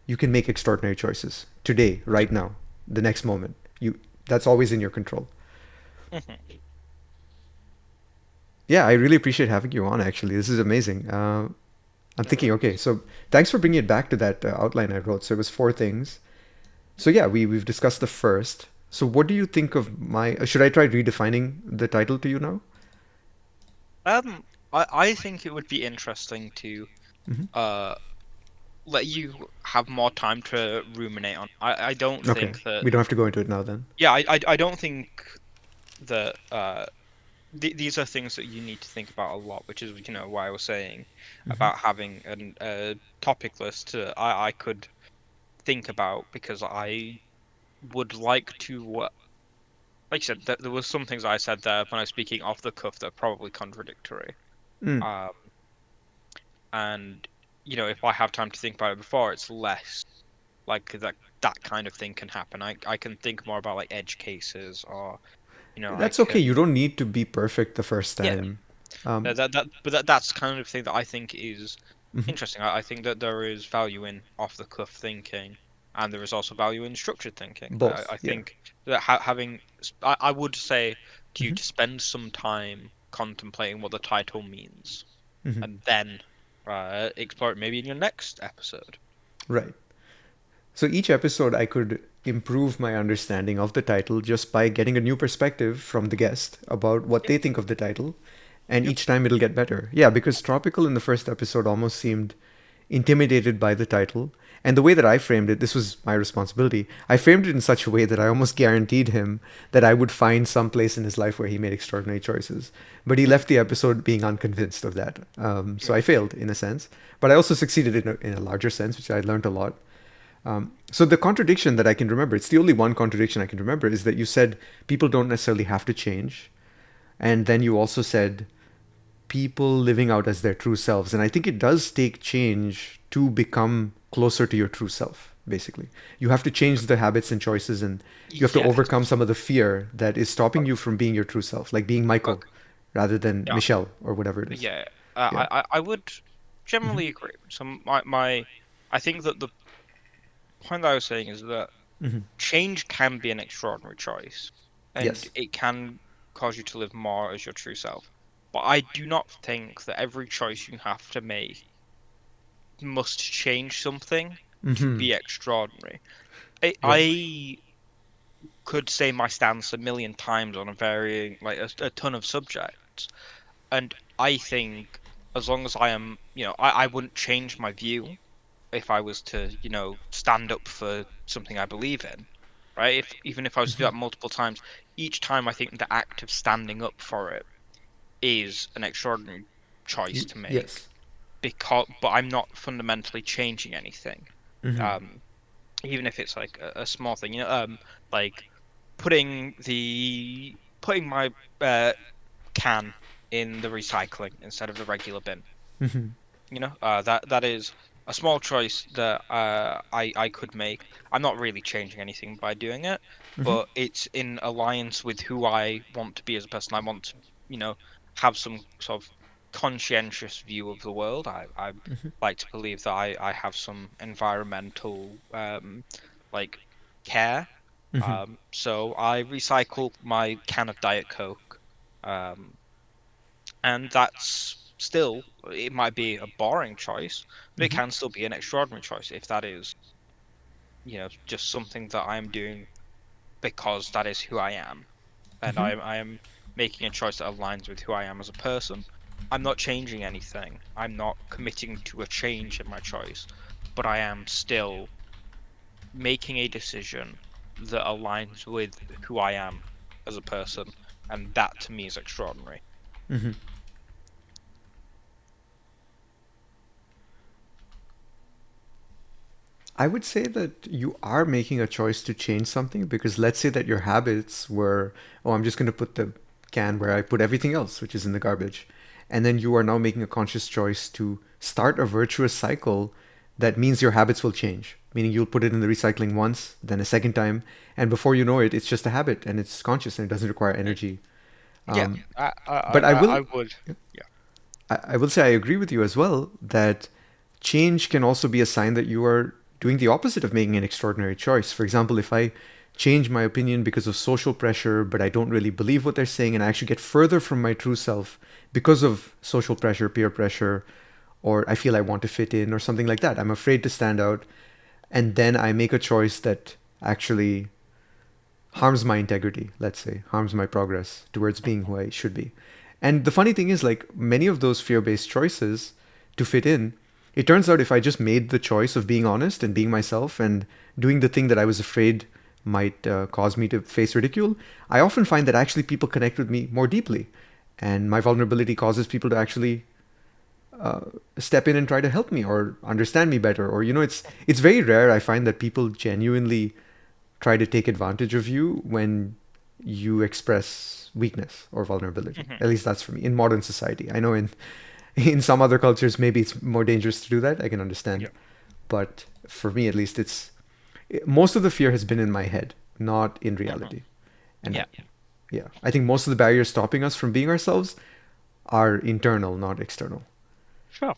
you can make extraordinary choices today, Yeah. right now, the next moment. That's always in your control. Hmm. Yeah, I really appreciate having you on, actually. This is amazing. I'm No thinking, okay, worries. so thanks for bringing it back to that outline I wrote. So it was four things. So yeah, we've discussed the first. So what do you think of my? Should I try redefining the title to you now? Um, I think it would be interesting to Hmm. uh let you have more time to ruminate on. I don't Okay, think that. we don't have to go into it now then. Yeah, I don't think that these are things that you need to think about a lot, which is, why I was saying Hmm. about having a topic list I could think about because I would like to, like I said, there was some things I said there when I was speaking off the cuff that are probably contradictory. Mm. Um, and if I have time to think about it before, it's less like that kind of thing can happen. I can think more about like edge cases or I That's okay. can You don't need to be perfect the first yeah time. Um, that's kind of thing that I think is mhm. interesting. I think that there is value in off the cuff thinking, and there is also value in structured thinking. I Both, yeah. think that I would say to you Hmm. to spend some time contemplating what the title means, Hmm. and then explore it maybe in your next episode. Right. So each episode, I could improve my understanding of the title just by getting a new perspective from the guest about what Yeah. they think of the title. And Yep. each time it'll get better. Yeah, because Tropical in the first episode almost seemed intimidated by the title. And the way that I framed it, this was my responsibility. I framed it in such a way that I almost guaranteed him that I would find some place in his life where he made extraordinary choices. But he left the episode being unconvinced of that. So I Right. failed in a sense. But I also succeeded in a larger sense, which I learned a lot. So the contradiction that I can remember, it's the only one contradiction I can remember, is that you said people don't necessarily have to change. And then you also said people living out as their true selves. And I think it does take change to become closer to your true self, basically. You have to change the habits and choices, and you have to Yes. overcome some of the fear that is stopping you from being your true self, like being Michael Okay. rather than Yeah. Michelle or whatever it is. Yeah. Yeah. I would Hmm. generally agree. So I think that the point that I was saying is that Hmm. change can be an extraordinary choice, and Yes. it can cause you to live more as your true self. But I do not think that every choice you have to make must change something to Hmm. be extraordinary. Right. I could say my stance a million times on a varying, like a ton of subjects, and I think as long as I am, I wouldn't change my view if I was to, stand up for something I believe in, right? If even if I was to do that multiple times, each time I think the act of standing up for it is an extraordinary choice to make Yes. but I'm not fundamentally changing anything. Hmm. Um, Even if it's like a small thing, like putting my uh can in the recycling instead of the regular bin. Hmm. That is a small choice that I could make. I'm not really changing anything by doing it, Hmm. but it's in alliance with who I want to be as a person. I want to, you know, have some sort of conscientious view of the world. I like to believe that I have some environmental like care. Hmm. So I recycle my can of Diet Coke. Um, and that's still, it might be a boring choice, but it Hmm. can still be an extraordinary choice if that is, just something that I'm doing because that is who I am. And Hmm. I am making a choice that aligns with who I am as a person. I'm not changing anything. I'm not committing to a change in my choice, but I am still making a decision that aligns with who I am as a person. And that to me is extraordinary. Hmm. I would say that you are making a choice to change something because let's say that your habits were, oh, I'm just going to put the can where I put everything else, which is in the garbage. And then you are now making a conscious choice to start a virtuous cycle that means your habits will change. Meaning you'll put it in the recycling once, then a second time, and before you know it, it's just a habit and it's conscious and it doesn't require Mm. energy. Yeah, But I would. Yeah. I will say I agree with you as well that change can also be a sign that you are doing the opposite of making an extraordinary choice. For example, if I change my opinion because of social pressure, but I don't really believe what they're saying, and I actually get further from my true self because of social pressure, peer pressure, or I feel I want to fit in or something like that. I'm afraid to stand out, and then I make a choice that actually harms my integrity, let's say, harms my progress towards being who I should be. And the funny thing is, like, many of those fear based choices to fit in, it turns out if I just made the choice of being honest and being myself and doing the thing that I was afraid might cause me to face ridicule, I often find that actually people connect with me more deeply. And my vulnerability causes people to actually step in and try to help me or understand me better. Or, it's very rare I find that people genuinely try to take advantage of you when you express weakness or vulnerability. Hmm. At least that's for me in modern society. I know in some other cultures maybe it's more dangerous to do that. I can understand, Yeah. but for me at least, most of the fear has been in my head, not in Hmm. reality. And Yeah. yeah, I think most of the barriers stopping us from being ourselves are internal, not external. Sure.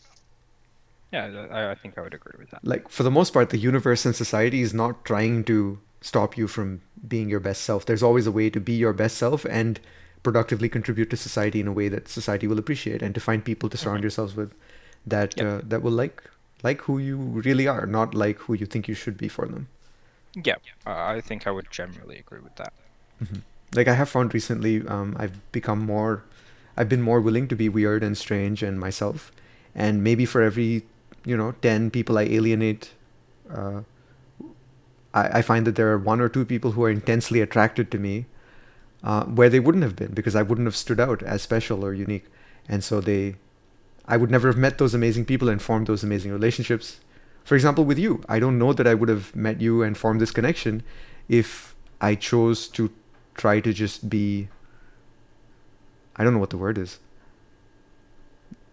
Yeah, I think I would agree with that. Like for the most part, the universe and society is not trying to stop you from being your best self. There's always a way to be your best self and productively contribute to society in a way that society will appreciate, and to find people to surround Hmm. yourselves with that Yep. that will like who you really are, not like who you think you should be for them. Yeah. I think I would generally agree with that. Like I have found recently, I've been more willing to be weird and strange and myself, and maybe for every 10 people I alienate, uh, I find that there are one or two people who are intensely attracted to me, where they wouldn't have been because I wouldn't have stood out as special or unique. And so I would never have met those amazing people and formed those amazing relationships. For example, with you, I don't know that I would have met you and formed this connection if I chose to try to just be, I don't know what the word is,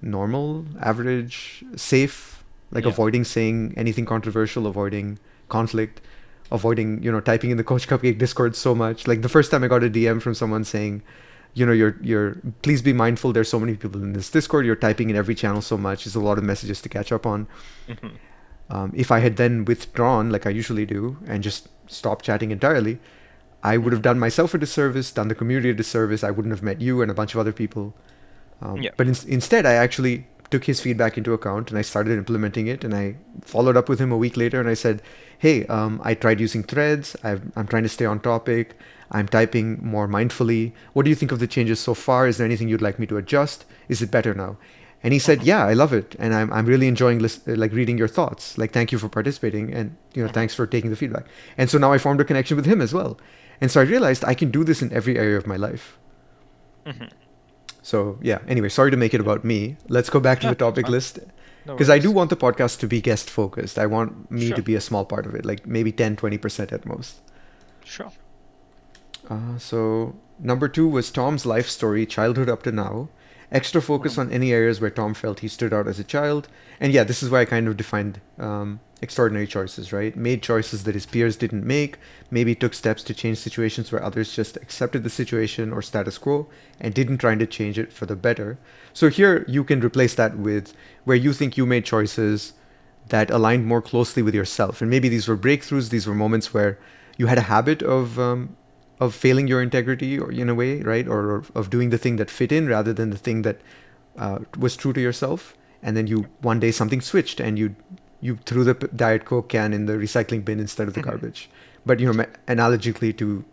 normal, average, safe, like Yeah. avoiding saying anything controversial, avoiding conflict, avoiding, typing in the Coach Cupcake Discord so much. Like the first time I got a DM from someone saying, you're please be mindful, there's so many people in this Discord, you're typing in every channel so much, there's a lot of messages to catch up on. Hmm. If I had then withdrawn like I usually do and just stopped chatting entirely, I would have Hmm. done myself a disservice, done the community a disservice. I wouldn't have met you and a bunch of other people. Yeah. But instead, I actually took his feedback into account and I started implementing it. And I followed up with him a week later and I said, hey, I tried using threads. I'm trying to stay on topic. I'm typing more mindfully. What do you think of the changes so far? Is there anything you'd like me to adjust? Is it better now? And he said, Hmm. yeah, I love it. And I'm really enjoying like reading your thoughts. Like, thank you for participating. And, Hmm. thanks for taking the feedback. And so now I formed a connection with him as well. And so I realized I can do this in every area of my life. Hmm. So yeah, anyway, sorry to make it about me. Let's go back to Yeah, the that's topic fine. list No because I do worries. want the podcast to be guest focused. I want me to Sure. be a small part of it, like maybe 10-20% at most. Sure. So number two was Tom's life story, childhood up to now. Extra focus Hmm. on any areas where Tom felt he stood out as a child. And yeah, this is why I kind of defined extraordinary choices, right? Made choices that his peers didn't make, maybe took steps to change situations where others just accepted the situation or status quo and didn't try to change it for the better. So here you can replace that with where you think you made choices that aligned more closely with yourself. And maybe these were breakthroughs, these were moments where you had a habit of failing your integrity, or in a way, right? Or of doing the thing that fit in rather than the thing that was true to yourself. And then you one day something switched, and you threw the Diet Coke can in the recycling bin instead of the Hmm. garbage. But analogically to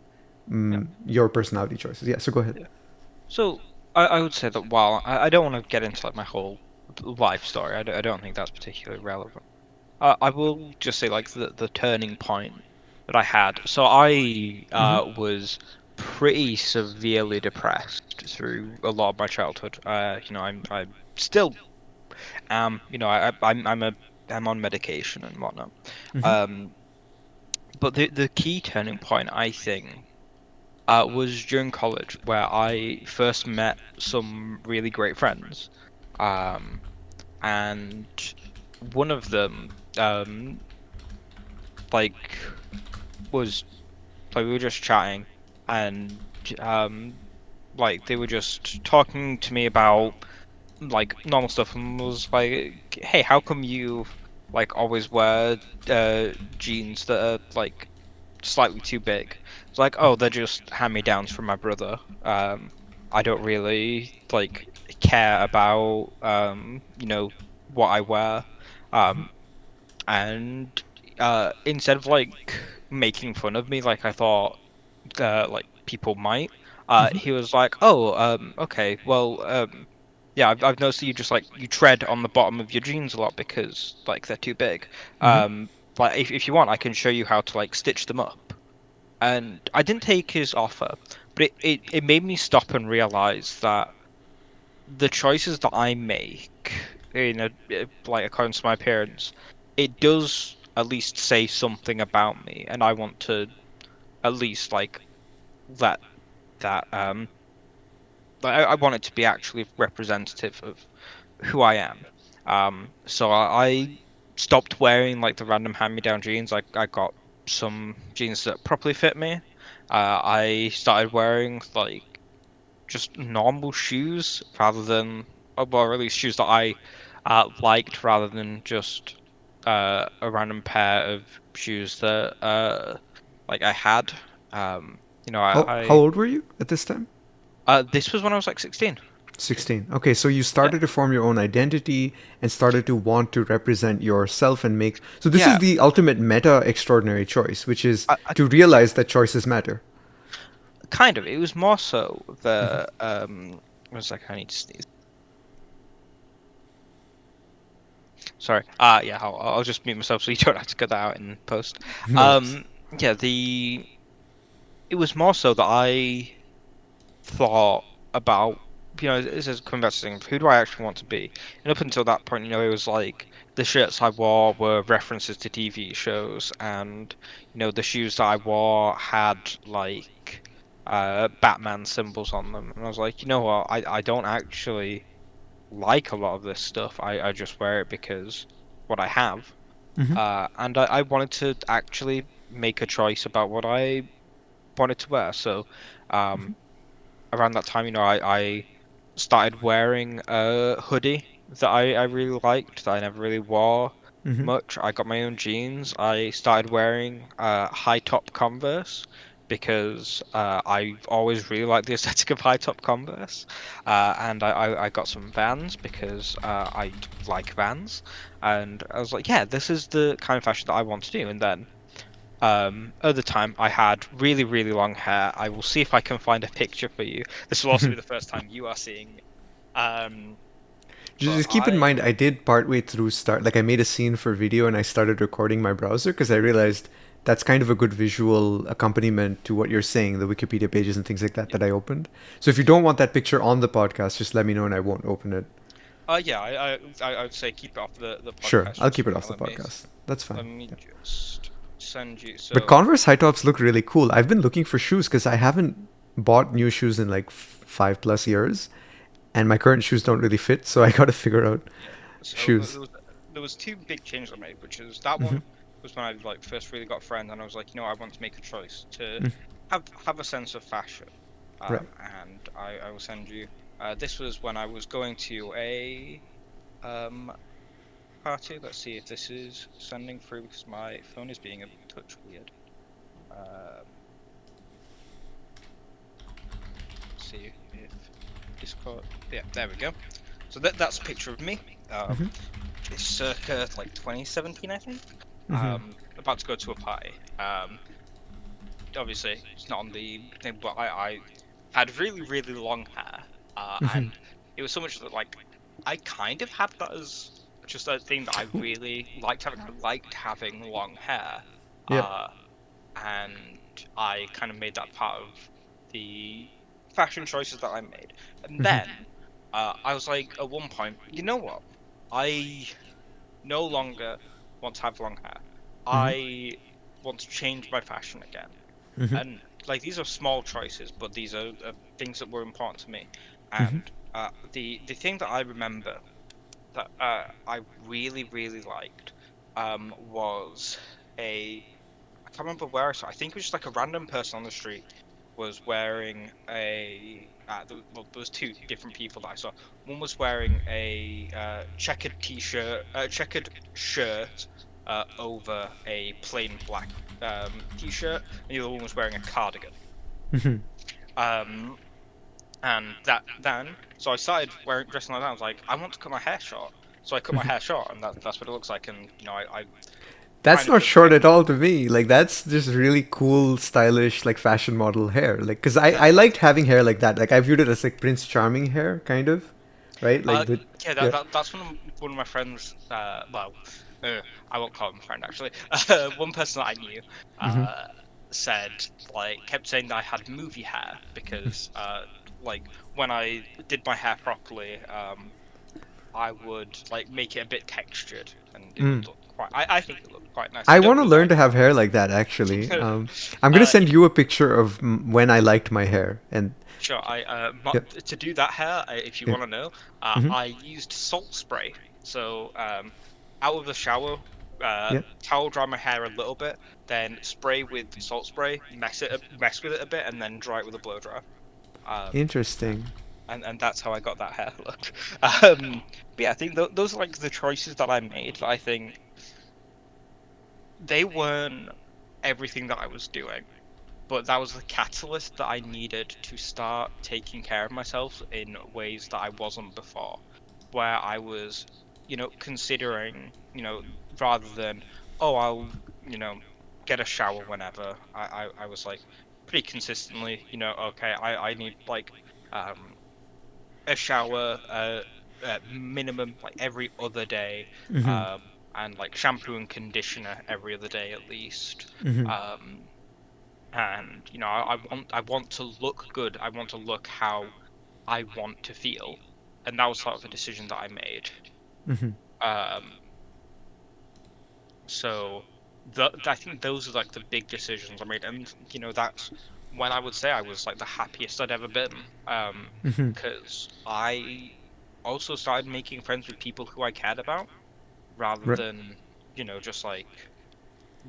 Yeah. your personality choices. Yeah. So go ahead. Yeah. So I would say that while I don't want to get into like my whole life story, I don't think that's particularly relevant. I will just say like the turning point that I had. So I Mm-hmm. was pretty severely depressed through a lot of my childhood. I'm still I'm on medication and whatnot. Mm-hmm. Um, but the key turning point I think was during college where I first met some really great friends. Um, and one of them like was like we were just chatting and um like they were just talking to me about like normal stuff and was like, hey, how come you like always wear uh jeans that are like slightly too big. It's like, oh, they're just hand-me-downs from my brother. I don't really like care about what I wear. Um, and instead of like making fun of me like I thought like people might, Hmm. he was like, "Oh, okay, well, yeah, I've noticed that you just like you tread on the bottom of your jeans a lot because like they're too big. Hmm. Like if you want, I can show you how to like stitch them up." And I didn't take his offer, but it made me stop and realize that the choices that I make, like according to my parents, it does at least say something about me, and I want to at least like let that I want it to be actually representative of who I am. So I stopped wearing like the random hand-me-down jeans. I got some jeans that properly fit me. I started wearing like just normal shoes rather than, well, or at least shoes that I liked rather than just a random pair of shoes that like I had. How old were you at this time? This was when I was like 16. 16. Okay, so you Yeah. started to form your own identity and started to want to represent yourself and make. So, this is Yeah. the ultimate meta extraordinary choice, which is I to realize that choices matter. kind of. It was more so the one second, I need to sneeze. Sorry. Yeah, I'll just mute myself so you don't have to cut that out in post. No worries. Um, yeah, it was more so that I thought about, this is coming back to saying, who do I actually want to be? And up until that point, it was like the shirts I wore were references to TV shows, and the shoes that I wore had like Batman symbols on them. And I was like, you know what? I don't actually like a lot of this stuff. I just wear it because what I have. Hmm. And I wanted to actually make a choice about what I wanted to wear. So, um, around that time, I started wearing a hoodie that I really liked that I never really wore Hmm. much. I got my own jeans. I started wearing high top Converse because I've always really liked the aesthetic of high top Converse. And I got some Vans because I like Vans. And I was like, yeah, this is the kind of fashion that I want to do. And then at the time, I had really, really long hair. I will see if I can find a picture for you. This will also be the first time you are seeing me. Um, but Just keep in mind, I did partway through start, like I made a scene for video and I started recording my browser because I realized that's kind of a good visual accompaniment to what you're saying, the Wikipedia pages and things like that that I opened. So if you don't want that picture on the podcast, just let me know and I won't open it. yeah, I would say keep it off the Sure, podcast I'll just keep for it now. off the podcast. That's fine. Let me Yeah. just send you. But So Converse high tops look really cool. I've been looking for shoes because I haven't bought new shoes in like 5 plus years, and my current shoes don't really fit. So I got to figure out yeah, so shoes. there was two big changes I made, which is that Hmm. one was when I like first really got friends, and I was like, I want to make a choice to have a sense of fashion. Right. And I will send you. This was when I was going to a um party. Let's see if this is sending through because my phone is being a touch weird. Um, see if Discord. Yeah, there we go. So that's a picture of me. Hmm. It's circa like 2017, I think. Hmm. About to go to a party. Obviously it's not on the thing, but I had really really long hair, Hmm. and it was so much that like I kind of had that as just a thing that I really liked having. I liked having long hair, Yeah. uh, and I kind of made that part of the fashion choices that I made. And Hmm. then I was like, at one point, you know what? I no longer want to have long hair. Hmm. I want to change my fashion again. Hmm. And like these are small choices, but these are things that were important to me. Hmm. And the thing that I remember that I really really liked was a I can't remember where I saw. I think it was just like a random person on the street was wearing a. Well, there was two different people that I saw. One was wearing a checkered t-shirt, checkered shirt, over a plain black t-shirt, and the other one was wearing a cardigan. Mhm. Um, and that then, so I started wearing dressing like that. I was like, I want to cut my hair short, so I cut my hair short, and that's what it looks like. And I That's kind of not took short it. at all to me. Like that's just really cool, stylish, like fashion model hair. Like, cause I liked having hair like that. Like I viewed it as like Prince Charming hair, kind of, right? Uh, Like the yeah, yeah. that's one of my friends. Well, uh, I won't call him a friend actually. One person that I knew, Hmm. uh, said like kept saying that I had movie hair because like when I did my hair properly, I would like make it a bit textured and it would Mm. look quite. I think it looked quite nice. I I don't want to know learn why. to have hair like that. Actually, I'm gonna send If you a picture of when I liked my hair, and Sure. yeah, To do that hair, if you yeah, want to know, hmm, I used salt spray. So out of the shower, yeah, towel dry my hair a little bit, then spray with salt spray, mess with it a bit, and then dry it with a blow dryer. Um, interesting. and that's how I got that hair look. But yeah, I think those are like the choices that I made. That I think they weren't everything that I was doing, but that was the catalyst that I needed to start taking care of myself in ways that I wasn't before, where I was, considering, rather than, oh, I'll, you know, get a shower whenever. I was like pretty consistently, okay, I need like um a shower minimum like every other day, Hmm. and like shampoo and conditioner every other day at least. Hmm. Um, and I want to look good. I want to look how I want to feel, and that was sort of a decision that I made. Hmm. Um, so I think those are like the big decisions I made, and that's when I would say I was like the happiest I'd ever been. Hmm. Because I also started making friends with people who I cared about rather Right. than just like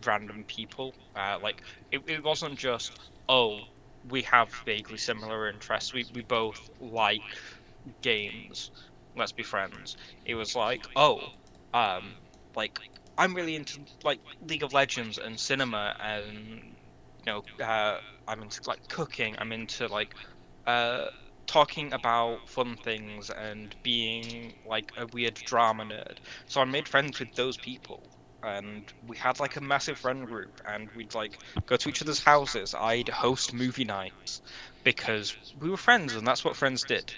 random people. Like it wasn't just, oh, we have vaguely similar interests. We both like games. Let's be friends. It was like, oh, um, like I'm really into like League of Legends and cinema, and I'm into like cooking. I'm into like uh talking about fun things and being like a weird drama nerd. So I made friends with those people, and we had like a massive friend group, and we'd like go to each other's houses. I'd host movie nights because we were friends and that's what friends did.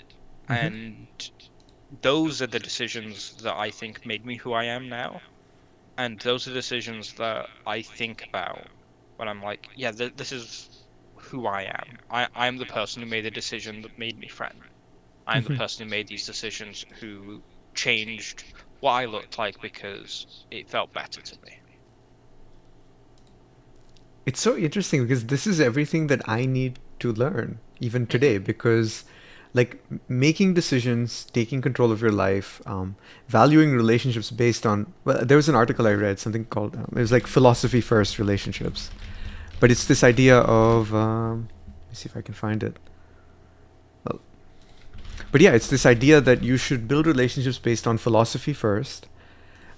Hmm. And those are the decisions that I think made me who I am now. And those are decisions that I think about when I'm like, yeah, this is who I am. I'm the person who made the decision that made me friend. I'm the Hmm. person who made these decisions who changed what I looked like because it felt better to me. It's so interesting because this is everything that I need to learn even Hmm. today because like making decisions, taking control of your life, valuing relationships based on, well, there was an article I read, something called, it was like philosophy first relationships. But it's this idea of, let me see if I can find it. Well, but yeah, it's this idea that you should build relationships based on philosophy first.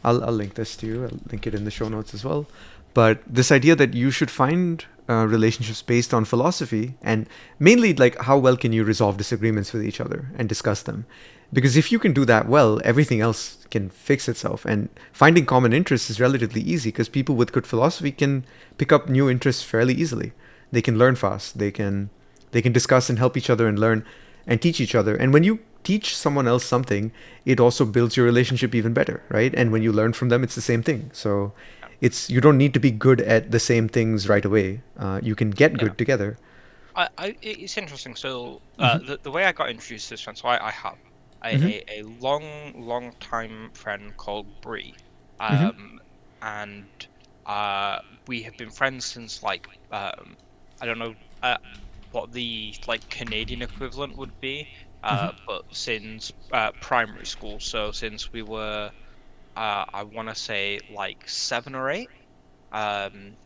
I'll link this to you. I'll link it in the show notes as well. But this idea that you should find relationships based on philosophy and mainly like how well can you resolve disagreements with each other and discuss them. Because if you can do that well, everything else can fix itself. And finding common interests is relatively easy because people with good philosophy can pick up new interests fairly easily. They can learn fast. They can discuss and help each other and learn and teach each other. And when you teach someone else something, it also builds your relationship even better, right? And when you learn from them, it's the same thing. So it's you don't need to be good at the same things right away. You can get Yeah. good together. It's interesting. So, Hmm. the way I got introduced to this friend, so I have Hmm. a long time friend called Bree, Hmm. um, and we have been friends since like I don't know what the like Canadian equivalent would be, Hmm. but since primary school. So since we were I want to say like 7 or 8. Um,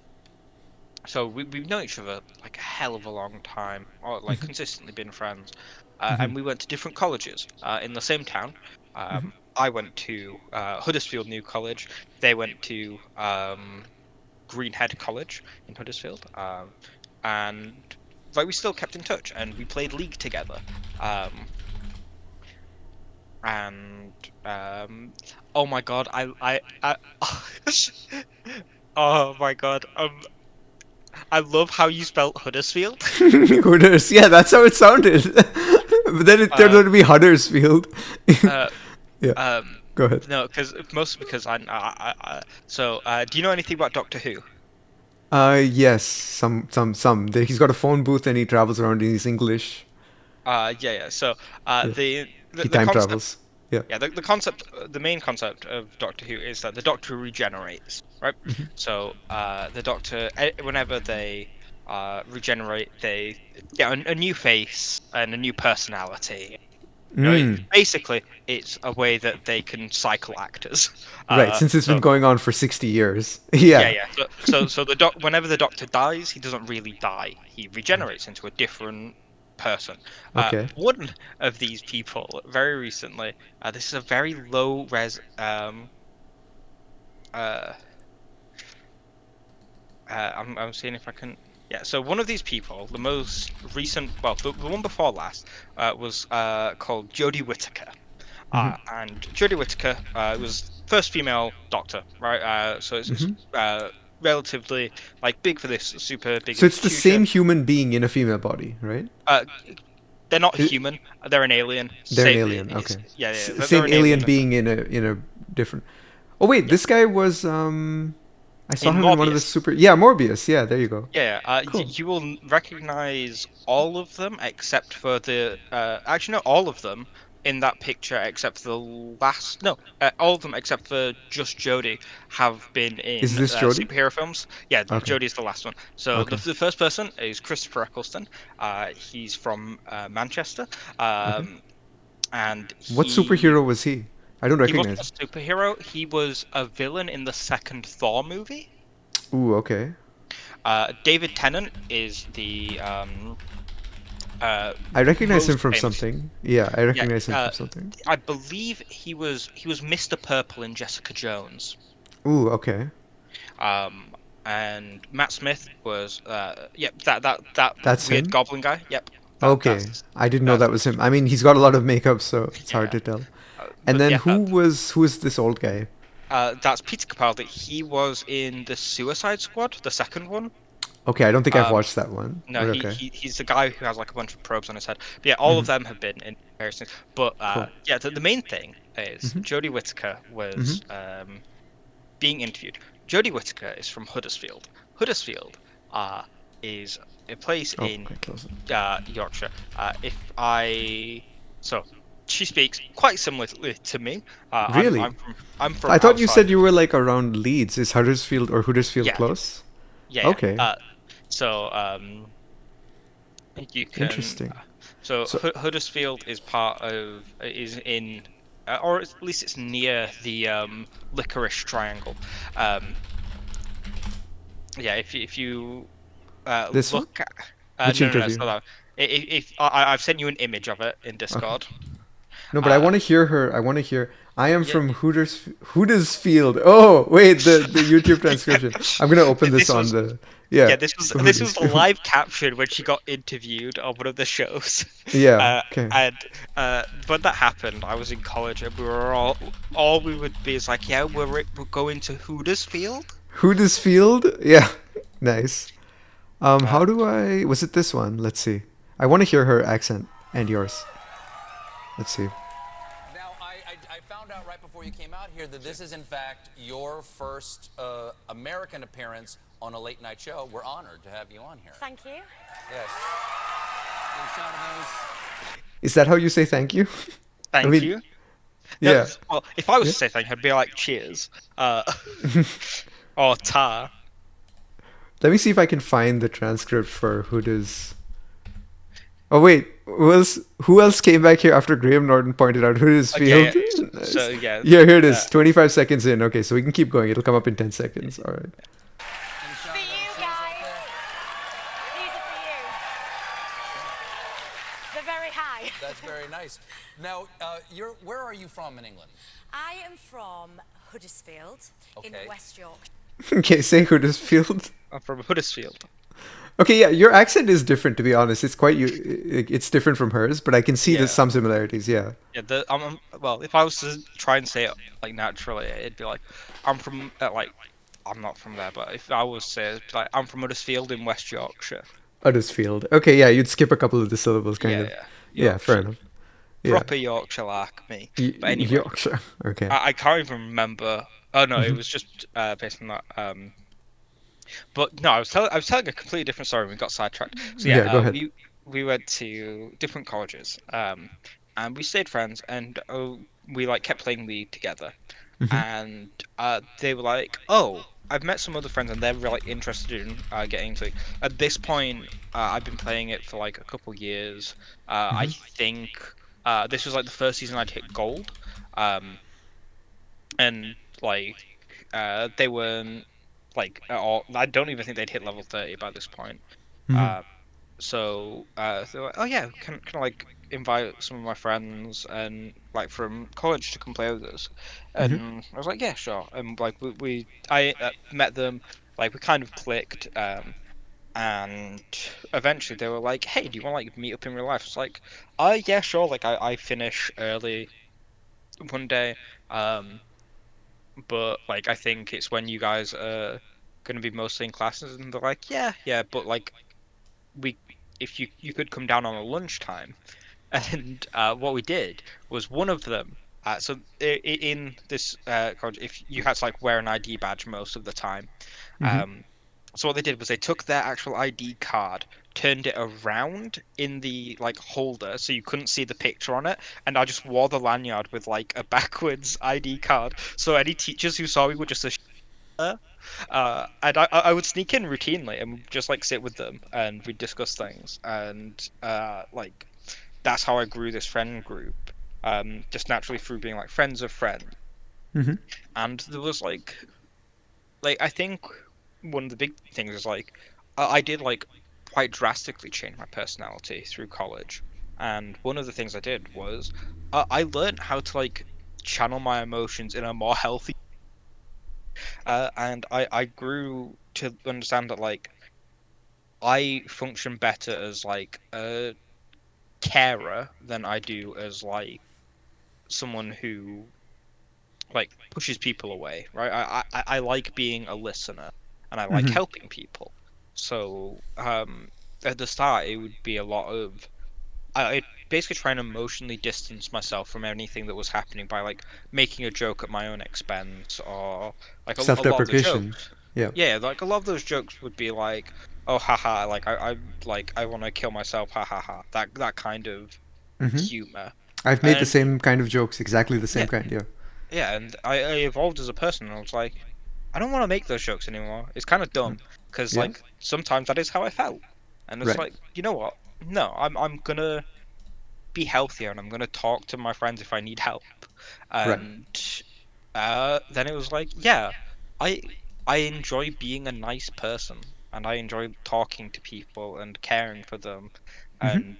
so we've known each other like a hell of a long time, or like consistently been friends. Hmm. And we went to different colleges in the same town. Hmm. I went to Huddersfield New College. They went to Greenhead College in Huddersfield, and like we still kept in touch, and we played league together. Um, and oh my god, I oh my god, I love how you spelt Huddersfield. Hooters. Yeah, that's how it sounded. But then it turned Uh, out to be Huddersfield. uh, Yeah. um, Go ahead. no, because mostly because so do you know anything about Doctor Who? Yes, some. He's got a phone booth and he travels around and he's English. Yeah. So Yeah. He the time concept. travels. Yeah. Yeah, the concept, the main concept of Doctor Who is that the Doctor regenerates, right? So, the Doctor, whenever they regenerate, they get a new face and a new personality. Mm. Basically, it's a way that they can cycle actors. Right, since it's been So going on for 60 years. yeah, Yeah. yeah. So whenever the Doctor dies, he doesn't really die. He regenerates into a different person. Okay. One of these people, very recently, this is a very low res. Uh, I'm seeing if I can. Yeah. So one of these people, the most recent, well, the one before last, was called Jodie Whittaker. And Jodie Whittaker was first female Doctor, right? So it's relatively like big for this super big So it's the same institution. human being in a female body, right? Uh, they're not It, human. They're an alien. they're an Same, alien. Okay. yeah. They're Same an alien alien being in a different. Oh wait, yeah. this guy was I saw In him in one of the Morbius. super. Yeah, Morbius. Yeah, there you go. Yeah, Cool. you will recognize all of them except for the actually not all of them in that picture except for the last no all of them except for just Jodie have been Is in this Jodie? superhero films. Yeah, Okay. Jodie's the last one. So Okay. the first person is Christopher Eccleston. He's from Manchester, Okay. and What superhero was he? I don't he wasn't recognize a him. superhero. He was a villain in the second Thor movie. Ooh, okay. David Tennant is the I recognize him most from famous. something. Yeah, I Yeah, recognize him from something. I believe he was Mr. Purple in Jessica Jones. Ooh, okay. Um, and Matt Smith was yep, that That's weird him? goblin guy. Yep, Okay. I didn't know that's that was him. I mean, he's got a lot of makeup, so it's hard yeah. to tell. And But then yeah, who is this old guy? that's Peter Capaldi. He was in the Suicide Squad, the second one. Okay, I don't think I've Um, watched that one. No, But okay. he's the guy who has like a bunch of probes on his head. But yeah, all of Hmm. them have been in various things. But Cool. yeah, the main thing is Hmm. Jodie Whittaker Hmm. was being interviewed. Jodie Whittaker is from Huddersfield. Huddersfield is a place Oh, in quite close. Yorkshire. If I so she speaks quite similarly to me. Really? I'm from I thought you outside. said you were like around Leeds. Is Huddersfield or Huddersfield Yeah, close? yeah. Okay. So you can. Interesting. So So Huddersfield is part of is in, or at least it's near the Licorice Triangle. Um, yeah, if you this one? look at Which no, interview? so that if I've sent you an image of it in Okay. Discord. No, but I Uh, want to hear her. I want to hear. I am yeah, from Huddersfield. Oh, wait, the YouTube transcription. I'm gonna open this this on was the. Yeah, this was the Huddersfield. live caption when she got interviewed on one of the shows. Yeah. Okay. And when that happened, I was in college and we were all we would be is like, yeah, we're going to Huddersfield. Huddersfield. Yeah. Nice. Uh, How do I? Was it this one? Let's see. I want to hear her accent and yours. Let's see. Now, I found out right before you came out here that this is, in fact, your first American appearance on a late night show. We're honored to have you on here. Thank you. Yes. Get a shot of Is that how you say thank you? I Thank mean, you. No, yeah. well, if I was Yeah. to say thank you, I'd be like, cheers. Or tar. Let me see if I can find the transcript for Hoodas. Oh wait, who else came back here after Graham Norton pointed out Okay, Huddersfield? yeah. So Nice. yeah, Yeah, here it uh, is. 25 seconds in. Okay, so we can keep going. It'll come up in 10 seconds. All right. For you guys. These are for you. They're very high. That's very very nice. Now, where are you from in England? I am from Huddersfield in Okay. West Yorkshire. Okay, say Huddersfield. I'm from Huddersfield. Okay, yeah, your accent is different, to be honest. It's quite it's different from hers, but I can see there's Yeah. some similarities. Yeah. Yeah, well, if I was to try and say it like naturally, it'd be like I'm from like I'm not from there, but if I was to say it, it'd be like I'm from Huddersfield in West Yorkshire. Huddersfield. Okay, yeah, you'd skip a couple of the syllables, kind Yeah, of. yeah, Yeah, fair Yorkshire, enough. Yeah. proper Yorkshire like me. But anyway, Yorkshire. Okay. I can't even remember. Oh no, it Hmm. was just based on that. But no, I was telling a completely different story. And we got sidetracked. So yeah, Yeah, go ahead. we went to different colleges, and we stayed friends, and we like kept playing League together, Hmm. and they were like, "Oh, I've met some other friends, and they're really interested in getting into it." At this point, I've been playing it for like a couple years. I Hmm. think this was like the first season I'd hit gold, um, and like they weren't like at all. I don't even think they'd hit level 30 by this point. Hmm. Uh, so they're like, "Oh yeah, can I like invite some of my friends and like from college to come play with us?" Hmm. And I was like, "Yeah, sure." And like I met them, like we kind of clicked, and eventually they were like, "Hey, do you want to like meet up in real life?" It's like, yeah, sure." Like I finish early one day, um, but like I think it's when you guys are gonna be mostly in classes, and they're like, "Yeah, yeah," but like we if you could come down on a lunchtime. And what we did was one of them. In this college, if you had to like wear an ID badge most of the time, Hmm. um, so what they did was they took their actual ID card, turned it around in the like holder so you couldn't see the picture on it, and I just wore the lanyard with like a backwards ID card. So any teachers who saw me would just and I would sneak in routinely and just like sit with them and we'd discuss things and like that's how I grew this friend group. Just naturally through being like friends of friends. Hmm. And there was like I think one of the big things is like I did like quite drastically change my personality through college. And one of the things I did was I learned how to like channel my emotions in a more healthy and I grew to understand that like I function better as like a carer than I do as like someone who like pushes people away, right? I like being a listener and I like Hmm. helping people. So at the start it would be a lot of I basically try and emotionally distance myself from anything that was happening by like making a joke at my own expense or like a lot of the Self-deprecation. jokes. Yeah. Yeah, like a lot of those jokes would be like, "Oh, haha!" Like I want to kill myself, ha ha ha. That kind of Hmm. humor. I've made the And same kind of jokes, exactly the same yeah, kind. Yeah. yeah, and I evolved as a person. And I was like, I don't want to make those jokes anymore. It's kind of dumb because Yeah. like sometimes that is how I felt, and it's Right. like, you know what? No, I'm gonna be healthier and I'm gonna talk to my friends if I need help. Right. And then it was like, yeah, I I enjoy being a nice person and I enjoy talking to people and caring for them, Hmm. and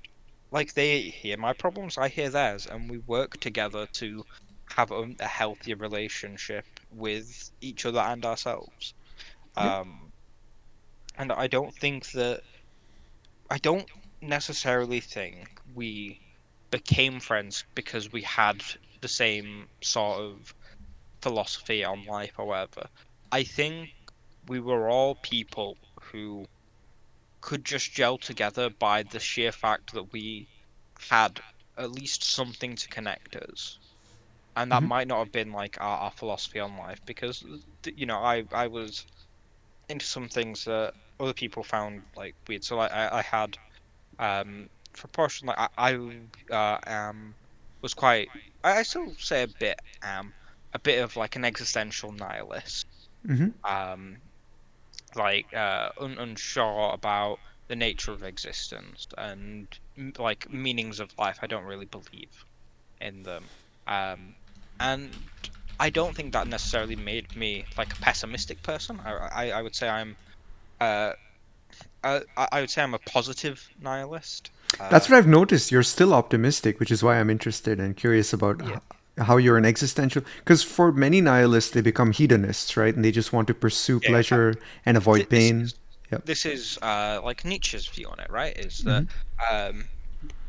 like they hear my problems, I hear theirs, and we work together to have a healthier relationship with each other and ourselves. Yeah. Um, and I don't necessarily think we became friends because we had the same sort of philosophy on life or whatever. I think we were all people who could just gel together by the sheer fact that we had at least something to connect us. And that Hmm. might not have been like our philosophy on life because you know I was into some things that other people found like weird. So like I had for portion like I am was quite I still say a bit am a bit of like an existential nihilist. Hmm. Um like unsure about the nature of existence and like meanings of life. I don't really believe in them. Um and I don't think that necessarily made me like a pessimistic person. I would say I'm uh I would say I'm a positive nihilist. That's what I've noticed. You're still optimistic, which is why I'm interested and curious about Yeah. how you're an existential. Because for many nihilists, they become hedonists, right? And they just want to pursue Yeah, pleasure and avoid this pain. is Yep. like Nietzsche's view on it, right? Is that um,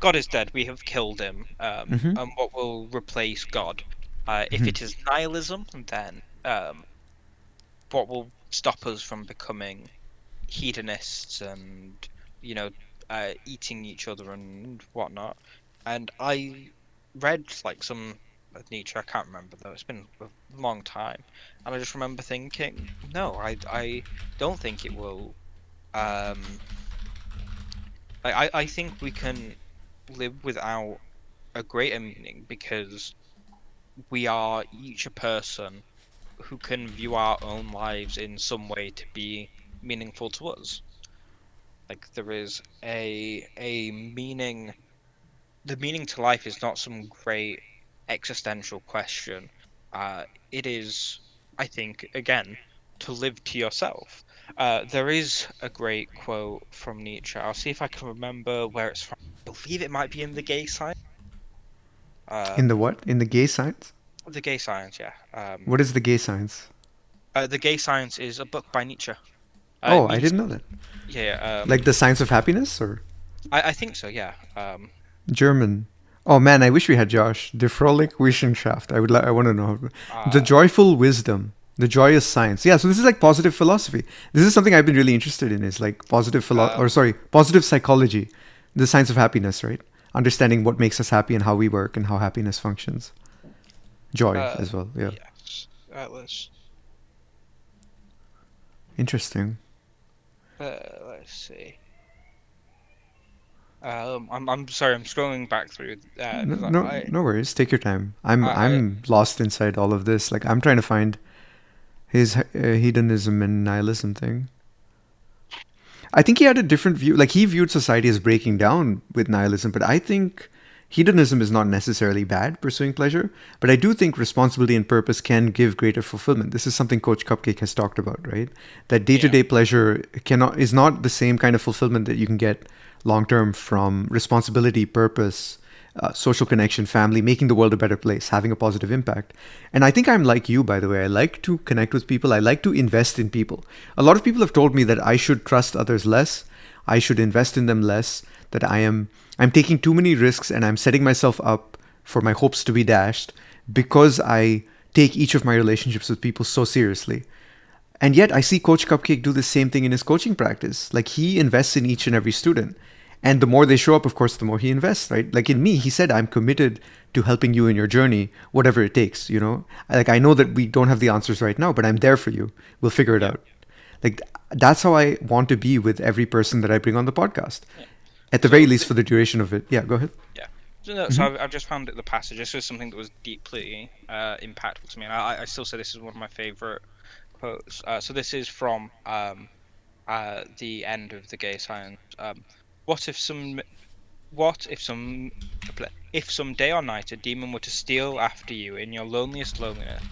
God is dead, we have killed him, and what will replace God? If it is nihilism, then what will stop us from becoming hedonists and you know eating each other and whatnot? And I read like some of Nietzsche. I can't remember though. It's been a long time, and I just remember thinking, no, I don't think it will. Um, I think we can live without a greater meaning because we are each a person who can view our own lives in some way to be meaningful to us. Like there is a meaning. The meaning to life is not some great existential question. It is, I think, again, to live to yourself. There is a great quote from Nietzsche. I'll see if I can remember where it's from. I believe it might be in the Gay Science. In the Um, what? In the gay science? the Gay Science, yeah. What is the gay science? The Gay Science is a book by Nietzsche. It Oh, I means, didn't know that. yeah, Like the science of happiness or I think so, yeah. German? Oh man, I wish we had Josh. Die Fröhliche Wissenschaft. I want to know. The Uh, joyful wisdom. The joyous science. Yeah, so this is like positive philosophy. This is something I've been really interested in. Is like um, positive psychology, the science of happiness, right? Understanding what makes us happy and how we work and how happiness functions. Joy uh, as well. Yeah, yes. Let's interesting. let's see. I'm sorry, I'm scrolling back through No, because no, no worries. Take your time. I'm I I'm lost inside all of this. Like I'm trying to find his hedonism and nihilism thing. I think he had a different view. Like he viewed society as breaking down with nihilism, but I think hedonism is not necessarily bad, pursuing pleasure. But I do think responsibility and purpose can give greater fulfillment. This is something Coach Cupcake has talked about, right? That yeah day-to-day pleasure cannot is not the same kind of fulfillment that you can get long term from responsibility, purpose, social connection, family, making the world a better place, having a positive impact. And I think I'm like you, by the way. I like to connect with people. I like to invest in people. A lot of people have told me that I should trust others less. I should invest in them less. That I'm taking too many risks and I'm setting myself up for my hopes to be dashed because I take each of my relationships with people so seriously. And yet I see Coach Cupcake do the same thing in his coaching practice. Like he invests in each and every student. And the more they show up, of course, the more he invests, right? Like in me, he said, I'm committed to helping you in your journey, whatever it takes, you know? Like I know that we don't have the answers right now, but I'm there for you. We'll figure it yeah out. Like that's how I want to be with every person that I bring on the podcast. yeah. At the very So least for the duration of it. Yeah, go ahead. yeah. So, no, so I've just found it the passage. This was something that was deeply impactful to me, and I still say this is one of my favorite quotes. So this is from the end of the Gay Science. What if some What if some day or night a demon were to steal after you in your loneliest loneliness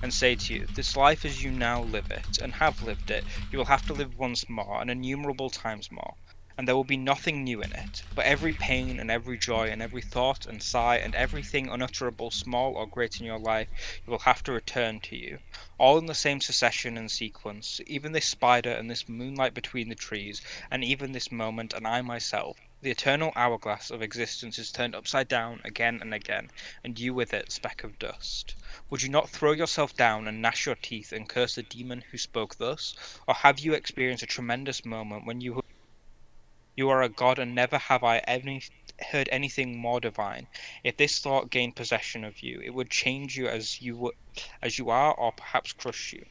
and say to you, "This life as you now live it, and have lived it, you will have to live once more, and innumerable times more, and there will be nothing new in it, but every pain and every joy and every thought and sigh and everything unutterable, small or great in your life, you will have to return to you, all in the same succession and sequence, even this spider and this moonlight between the trees, and even this moment and I myself. The eternal hourglass of existence is turned upside down again and again, and you with it, speck of dust. Would you not throw yourself down and gnash your teeth and curse the demon who spoke thus? Or have you experienced a tremendous moment when you are a god, and never have I ever heard anything more divine? If this thought gained possession of you, it would change you as you are, or perhaps crush you.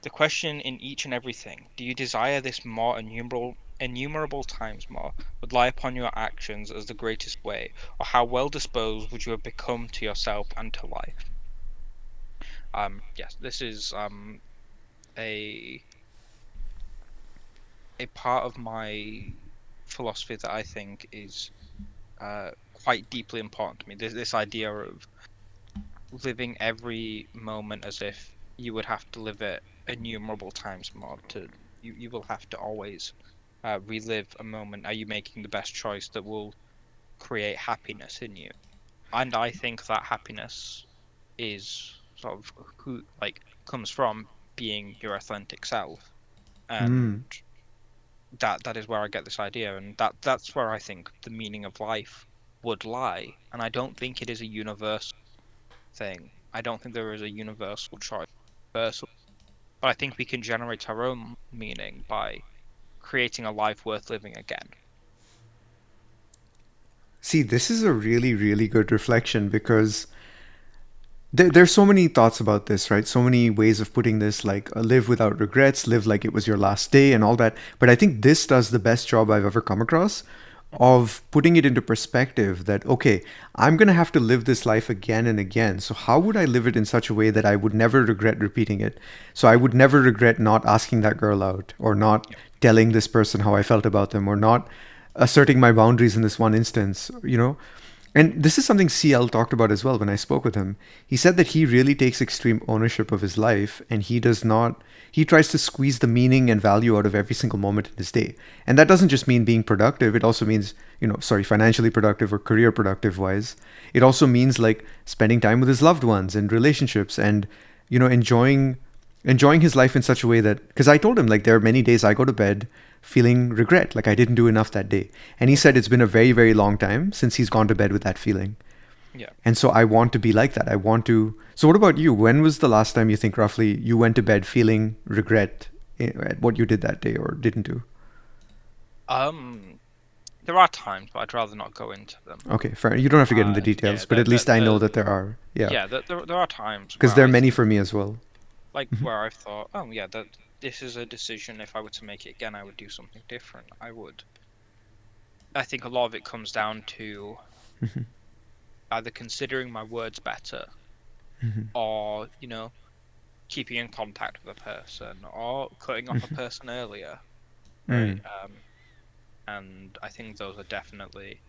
The question in each and everything, do you desire this more innumerable times more, would lie upon your actions as the greatest way, or how well disposed would you have become to yourself and to life? Yes, this is a a part of my philosophy that I think is quite deeply important to me. This idea of living every moment as if you would have to live it innumerable times more. You will have to always. relive a moment. Are you making the best choice that will create happiness in you? And I think that happiness is sort of who like comes from being your authentic self, and that is where I get this idea, and that's where I think the meaning of life would lie. And I don't think it is a universal thing. I don't think there is a universal choice, universal, but I think we can generate our own meaning by creating a life worth living again. See, this is a really, really good reflection because there's so many thoughts about this, right? So many ways of putting this, like live without regrets, live like it was your last day, and all that. But I think this does the best job I've ever come across of putting it into perspective that, okay, I'm going to have to live this life again and again. So, how would I live it in such a way that I would never regret repeating it? So, I would never regret not asking that girl out or not telling this person how I felt about them or not asserting my boundaries in this one instance, you know? And this is something CL talked about as well when I spoke with him. He said that he really takes extreme ownership of his life and he does not, he tries to squeeze the meaning and value out of every single moment in his day. And that doesn't just mean being productive, it also means, financially productive or career productive wise. It also means like spending time with his loved ones and relationships and, enjoying his life in such a way that, because I told him like there are many days I go to bed feeling regret, like I didn't do enough that day. And he said it's been a very, very long time since he's gone to bed with that feeling. Yeah. And so I want to be like that. I want to. So what about you? When was the last time you think roughly you went to bed feeling regret at what you did that day or didn't do? There are times, but I'd rather not go into them. Okay, fair. You don't have to get into details, Yeah, but at least I know that there are. Yeah. Yeah, there are times Because where there are I many think, for me as well. like where I've thought, oh yeah, that this is a decision. If I were to make it again, I would do something different. I would. I think a lot of it comes down to either considering my words better, or keeping in contact with a person, or cutting off a person earlier, right? And I think those are definitely,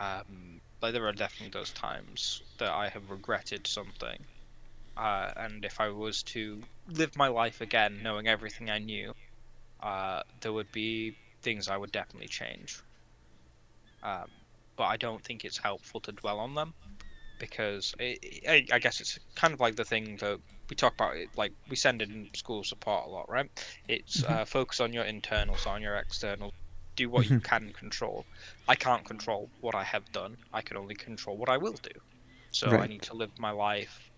like there are definitely those times that I have regretted something. And if I was to live my life again, knowing everything I knew, there would be things I would definitely change. But I don't think it's helpful to dwell on them because I guess it's kind of like the thing that we talk about. Like we send in school support a lot, right? It's focus on your internals, on your externals. Do what you can control. I can't control what I have done. I can only control what I will do. So I Right. need to live my life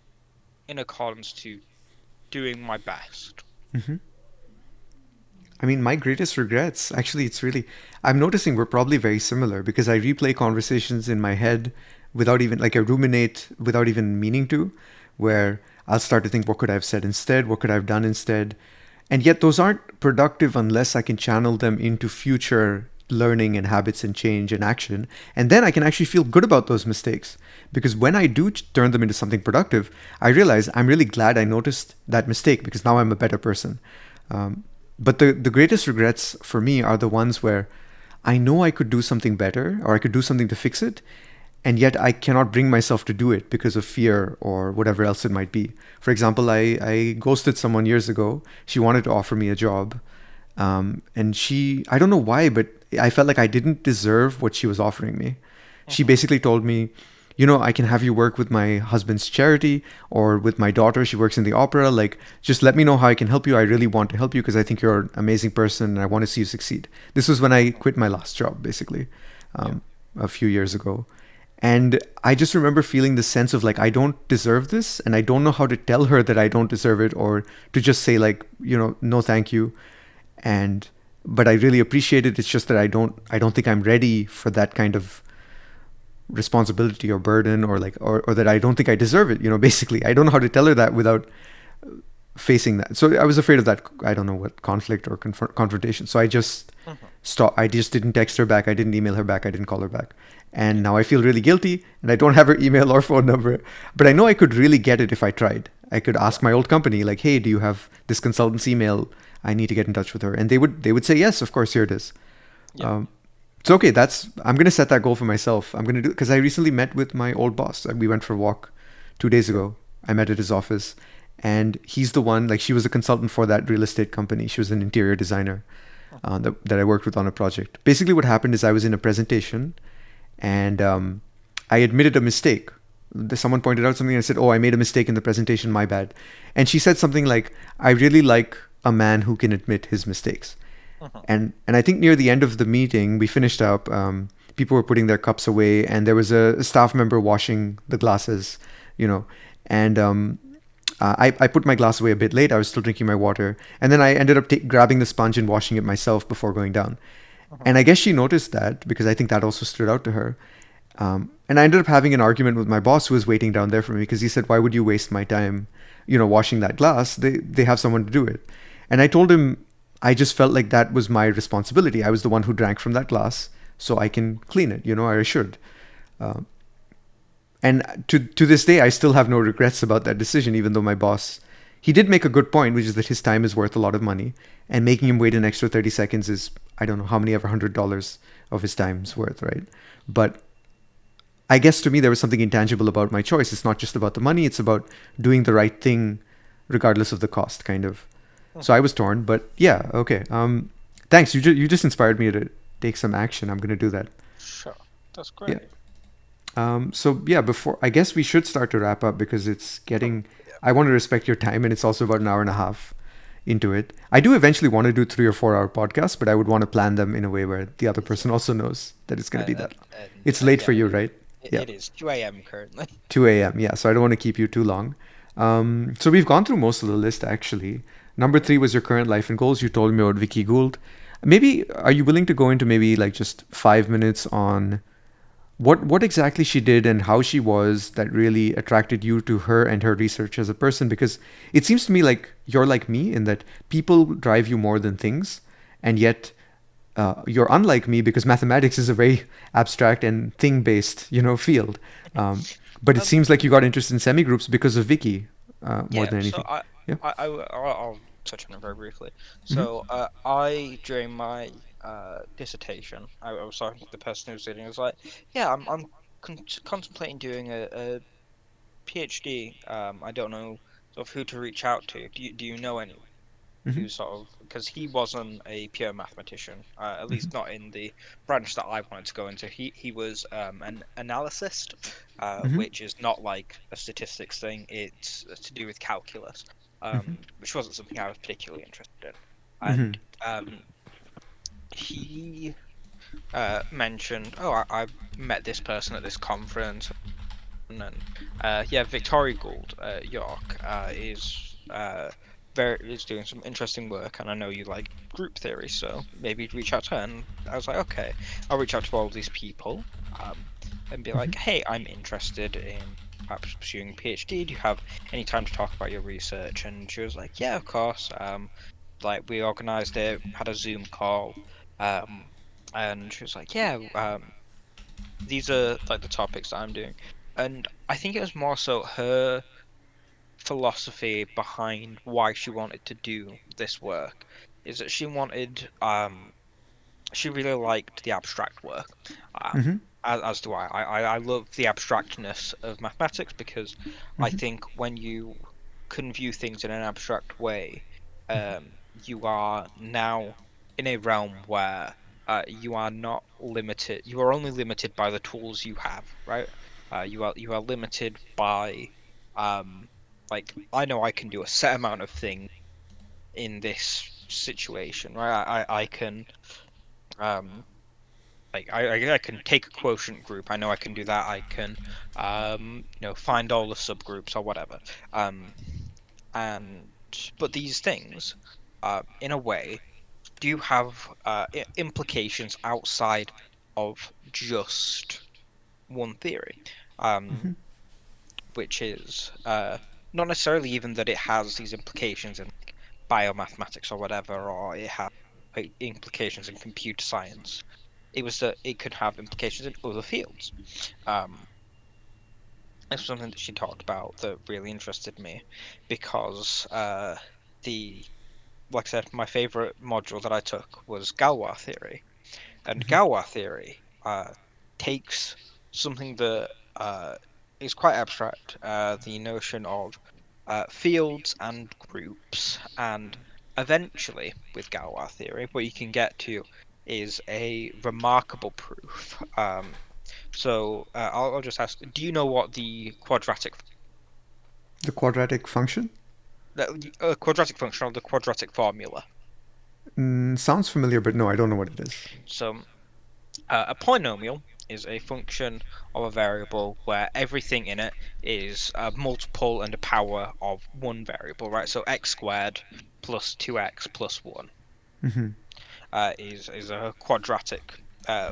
in accordance to doing my best. I mean, my greatest regrets, actually, I'm noticing we're probably very similar because I replay conversations in my head without even, like, I ruminate without even meaning to, where I'll start to think, what could I have said instead? What could I have done instead? And yet, those aren't productive unless I can channel them into future learning and habits and change and action. And then I can actually feel good about those mistakes. Because when I do turn them into something productive, I realize I'm really glad I noticed that mistake because now I'm a better person. But the greatest regrets for me are the ones where I know I could do something better or I could do something to fix it, and yet I cannot bring myself to do it because of fear or whatever else it might be. For example, I ghosted someone years ago. She wanted to offer me a job. And I don't know why, but I felt like I didn't deserve what she was offering me. She basically told me, I can have you work with my husband's charity or with my daughter. She works in the opera. Like, just let me know how I can help you. I really want to help you because I think you're an amazing person and I want to see you succeed. This was when I quit my last job, basically, a few years ago. And I just remember feeling the sense of like, I don't deserve this. And I don't know how to tell her that I don't deserve it or to just say like, no, thank you. But I really appreciate it. It's just that I don't think I'm ready for that kind of responsibility or burden or that I don't think I deserve it. Basically, I don't know how to tell her that without facing that. So I was afraid of that. I don't know what conflict or confrontation. So I just stopped. I just didn't text her back. I didn't email her back. I didn't call her back. And now I feel really guilty and I don't have her email or phone number, but I know I could really get it if I tried. I could ask my old company like, hey, do you have this consultant's email? I need to get in touch with her. And they would say, yes, of course, here it is. Yeah. So, okay, I'm going to set that goal for myself. I'm going to do, because I recently met with my old boss. We went for a walk 2 days ago. I met at his office and he's the one, like she was a consultant for that real estate company. She was an interior designer. that I worked with on a project. Basically, what happened is I was in a presentation, and I admitted a mistake. Someone pointed out something, and I said, "Oh, I made a mistake in the presentation. My bad." And she said something like, "I really like a man who can admit his mistakes." Mhm. And I think near the end of the meeting, we finished up. People were putting their cups away, and there was a staff member washing the glasses, you know. And I put my glass away a bit late. I was still drinking my water, and then I ended up grabbing the sponge and washing it myself before going down. Mhm. And I guess she noticed that because I think that also stood out to her. And I ended up having an argument with my boss who was waiting down there for me because he said, "Why would you waste my time, washing that glass? They have someone to do it." And I told him I just felt like that was my responsibility. I was the one who drank from that glass, so I can clean it. I should. Uh, and to this day, I still have no regrets about that decision, even though my boss, he did make a good point, which is that his time is worth a lot of money, and making him wait an extra 30 seconds is, I don't know how many ever $100 of his time's worth, right? But I guess to me, there was something intangible about my choice. It's not just about the money, it's about doing the right thing, regardless of the cost, kind of. So I Mhm. was torn, but yeah, okay. Thanks. You just inspired me to take some action. I'm going to do that. Sure, that's Yeah. great. So yeah, before I guess we should start to wrap up because it's getting. Yeah. I want to respect your time, and it's also about an hour and a half into it. I do eventually want to do 3 or 4 hour podcasts, but I would want to plan them in a way where the other person also knows that it's going to be that. It's late Yeah, for you, right? Yeah, it is 2 a.m. currently. 2 a.m. Yeah, so I don't want to keep you too long. So we've gone through most of the list actually. Number 3 was your current life and goals. You told me about Vicky Gould. Maybe are you willing to go into maybe like just 5 minutes on what exactly she did and how she was that really attracted you to her and her research as a person? Because it seems to me like you're like me in that people drive you more than things, and yet you're unlike me because mathematics is a very abstract and thing-based, field. But it Um, seems like you got interested in semi-groups because of Vicky more yeah, than so anything. Yeah. I'll touch on it very briefly. Hmm. So, I during my dissertation, I was talking to the person who was leading. I was like, "Yeah, I'm contemplating doing a PhD. I don't know sort of who to reach out to. Do you know anyone Hmm. who sort of because he wasn't a pure mathematician, at Hmm. least not in the branch that I wanted to go into. He was an analyst, Hmm. which is not like a statistics thing. It's to do with calculus, Hmm. which wasn't something I was particularly interested in. Hmm. And he mentioned, "Oh, I met this person at this conference." And yeah, Victoria Gould, York, is doing some interesting work, and I know you like group theory, so maybe you'd reach out to her. And I was like, okay, I'll reach out to all these people, um, and be like, hey, I'm interested in perhaps pursuing a PhD. Do you have any time to talk about your research? And she was like, yeah, of course. Like we organized it, had a Zoom call, um, and she was like, yeah, these are like the topics that I'm doing. And I think it was more so her philosophy behind why she wanted to do this work is that she really liked the abstract work. Um, Hmm. as do I. I love the abstractness of mathematics because I Hmm. think when you can view things in an abstract way, you are now in a realm where you are not limited. You are only limited by the tools you have, right? You are limited by um, like I know I can do a set amount of things in this situation, right? I can um like I can take a quotient group. I know I can do that. I can find all the subgroups or whatever. Um and but these things in a way do have implications outside of just one theory. Um Hmm. which is not necessarily even that it has these implications in like, biomathematics or whatever, or it has implications in computer science. It was that it could have implications in other fields. Um, it's something that she talked about that really interested me because the like I said, my favorite module that I took was Galois theory, and Hmm. Galois theory takes something that is quite abstract, the notion of fields and groups, and eventually, with Galois theory, what you can get to is a remarkable proof. I'll just ask: do you know what the The quadratic function? quadratic function or the quadratic formula? Sounds familiar, but no, I don't know what it is. So, a polynomial is a function of a variable where everything in it is a multiple and a power of one variable, right? So x squared plus 2x plus 1 is a quadratic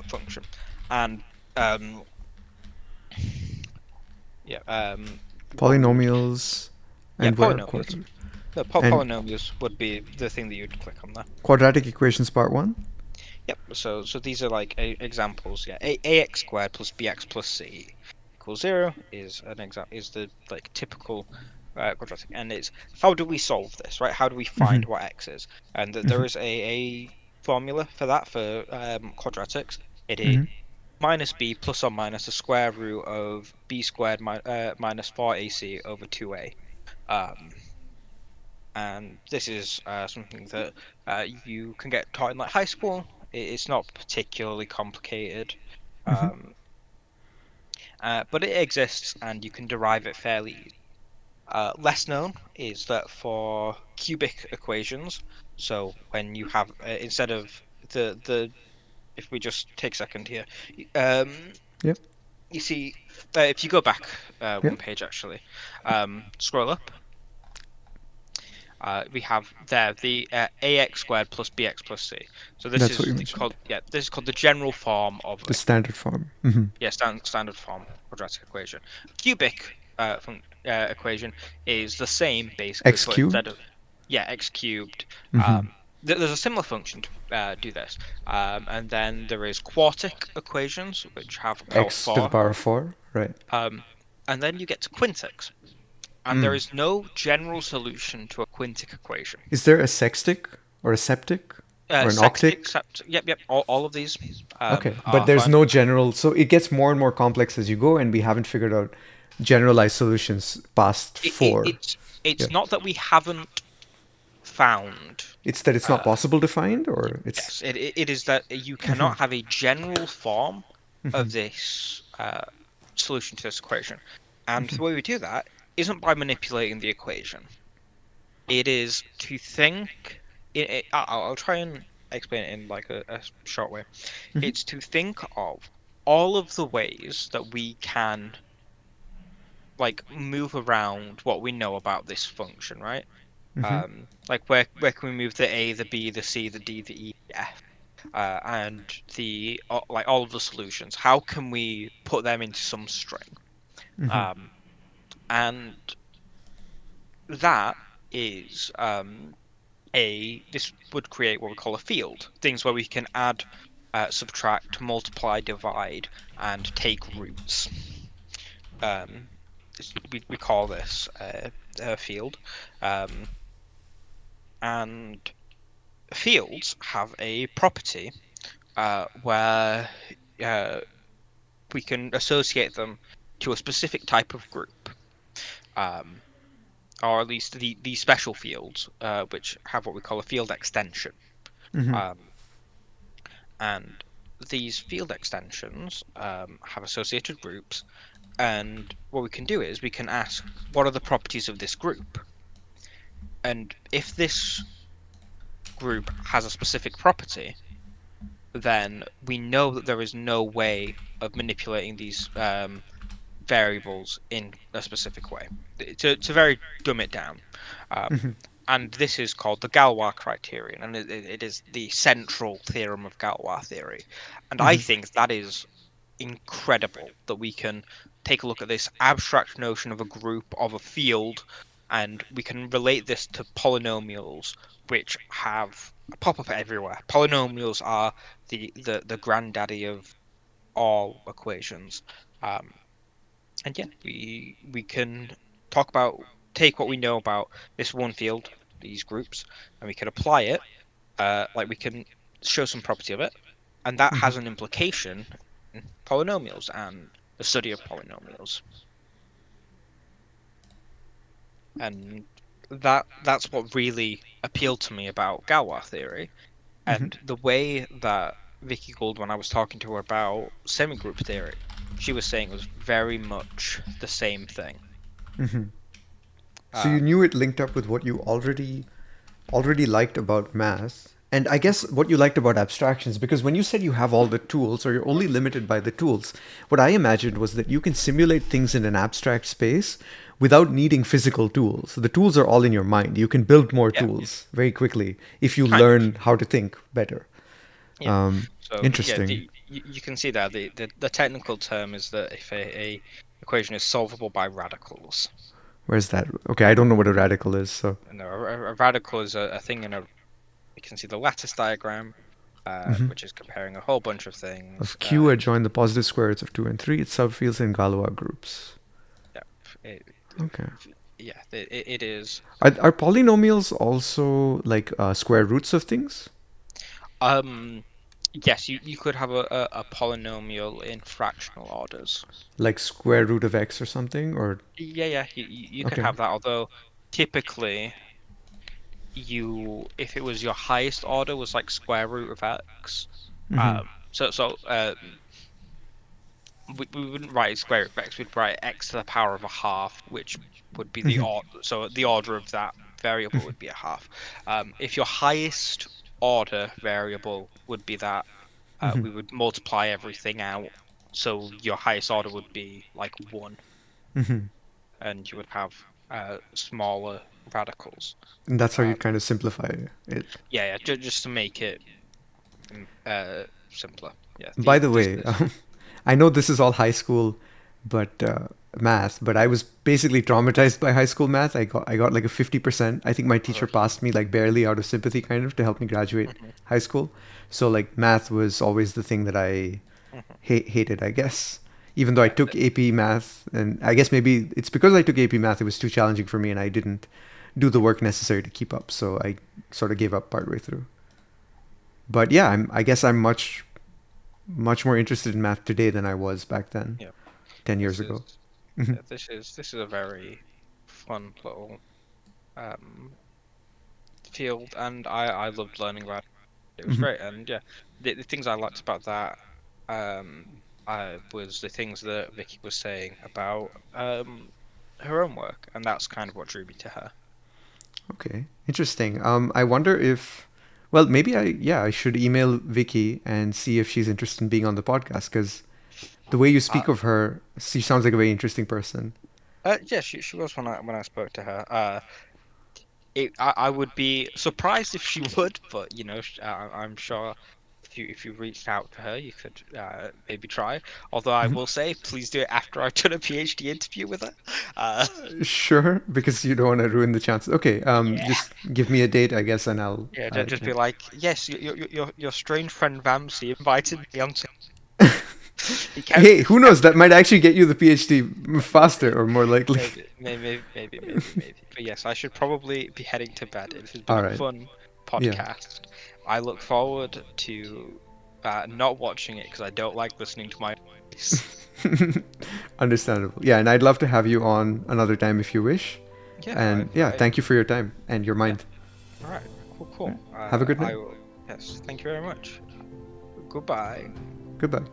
function. And um, yeah, what we would Polynomials yeah, and what are polynomials. quadratic? The And polynomials would be the thing that you'd click on there. quadratic equations part one? Yep. So these are like examples. Yeah. Ax squared plus bx plus c equals 0 is an example. Is the like typical quadratic, and it's how do we solve this, right? How do we find what x is? And there is a formula for that for quadratics. It is minus b plus or minus the square root of b squared minus 4ac over 2a. Um, and this is something that you can get taught in like high school. It's not particularly complicated, um, but it exists and you can derive it fairly easy. Less known is that for cubic equations, so when you have instead of the if we just take a second here, um, Yep. you see if you go back one Yep. page actually, scroll up. We have there the ax squared plus bx plus c. So this That's what is you mentioned. this is called the general form of The standard form. standard form quadratic equation. Cubic equation is the same basically, X but instead cubed? of x cubed, there's a similar function to do this. And then there is quartic equations which have power X to the 4. power of 4? Right. And then you get to quintics. And there is no general solution to a quintic equation. Is there a sextic or a septic or an Sextic, octic? yep. All of these Okay, but are there's fine. no general, so it gets more and more complex as you go, and we haven't figured out generalized solutions past It, it, 4. it's it's Yeah. not that we haven't found. It's that it's not possible to find, or it's. Yes, it is that you cannot have a general form of this solution to this equation, and the way we do that isn't by manipulating the equation. It is to think. I'll try and explain it in like a short way. It's to think of all of the ways that we can like move around what we know about this function, right? Like where can we move the A, the B, the C, the D, the E, the F, and the like all of the solutions? How can we put them into some string? Um, and that is this would create what we call a field, things where we can add, subtract, multiply, divide, and take roots. Um, we call this a field, um, and fields have a property where uh, we can associate them to a specific type of group, um, or at least the special fields, which have what we call a field extension. Um, and these field extensions have associated groups, and what we can do is we can ask, what are the properties of this group? And if this group has a specific property, then we know that there is no way of manipulating these variables in a specific way. To very dumb it down. And this is called the Galois criterion, and it is the central theorem of Galois theory. And I think that is incredible that we can take a look at this abstract notion of a group, of a field, and we can relate this to polynomials, which have pop up everywhere. Polynomials are the granddaddy of all equations. Um, and yeah, we can talk about take what we know about this one field, these groups, and we can apply it. Like we can show some property of it, and that has an implication in polynomials and the study of polynomials. And that's what really appealed to me about Galois theory, and the way that Vicky Gould, when I was talking to her about semigroup theory, she was saying it was very much the same thing. So you knew it linked up with what you already liked about math, and I guess what you liked about abstractions, because when you said you have all the tools or you're only limited by the tools, what I imagined was that you can simulate things in an abstract space without needing physical tools. The tools are all in your mind. You can build more Yeah, tools very quickly if you kind of. learn how to think better. Yeah. So yeah, Interesting. you can see that the technical term is that if a equation is solvable by radicals. Where's that? Okay, I don't know what a radical is, so And a radical is a thing in a. You can see the lattice diagram, which is comparing a whole bunch of things. of Q adjoin the positive square roots of 2 and 3, its subfields in Galois groups. Yeah, it, Okay. yeah, it is. Are polynomials also like square roots of things? Um, yes, you could have a polynomial in fractional orders. Like square root of x or something? Or Yeah, you could okay. have that. Although typically, if it was your highest order was like square root of x. We wouldn't write square root of x. We'd write x to the power of a half, which would be the order. So the order of that variable would be a half. If your highest order variable would be that, we would multiply everything out. So your highest order would be like 1, and you would have smaller radicals. And that's how Uh, you'd kind of simplify it. yeah, just to make it simpler. Yeah, By the this way, I know this is all high school, but math. But I was basically traumatized by high school math. I got like a 50%. I think my teacher passed me like barely out of sympathy, kind of, to help me graduate Mhm, high school. So like math was always the thing that I mhm. hated, I guess. Even though I Yeah, took AP math, and I guess maybe it's because I took AP math, it was too challenging for me, and I didn't do the work necessary to keep up. So I sort of gave up partway through. But yeah, I guess I'm much more interested in math today than I was back then, yeah. 10 years This ago. is yeah, this is a very fun little um field, and I loved learning about it. It was great, and yeah, the things I liked about that was the things that Vicky was saying about her own work, and that's kind of what drew me to her. Okay, interesting. I wonder if, well, maybe I should email Vicky and see if she's interested in being on the podcast because the way you Uh, speak of her, she sounds like a very interesting person. yeah, she was when I spoke to her. I would be surprised if she would, but I'm sure if you reached out to her, you could maybe try. Although I will say, please do it after I've done a PhD interview with her. Uh, Sure, because you don't want to ruin the chances. Okay, yeah, just give me a date, I guess, and yeah, I just be can. like, yes, your strange friend Vamsi invited me on. He kept, Hey, who knows? kept That might actually get you the PhD faster or more likely. maybe. But yes, I should probably be heading to bed. It has been All a right. fun Yeah. podcast. I look forward to not watching it because I don't like listening to my voice. Understandable. Yeah, and I'd love to have you on another time if you wish. Yeah, And yeah, thank you for your time and your yeah. mind. All right, All cool. right. Have a good I night. will. Yes, thank you very much. Goodbye. Goodbye.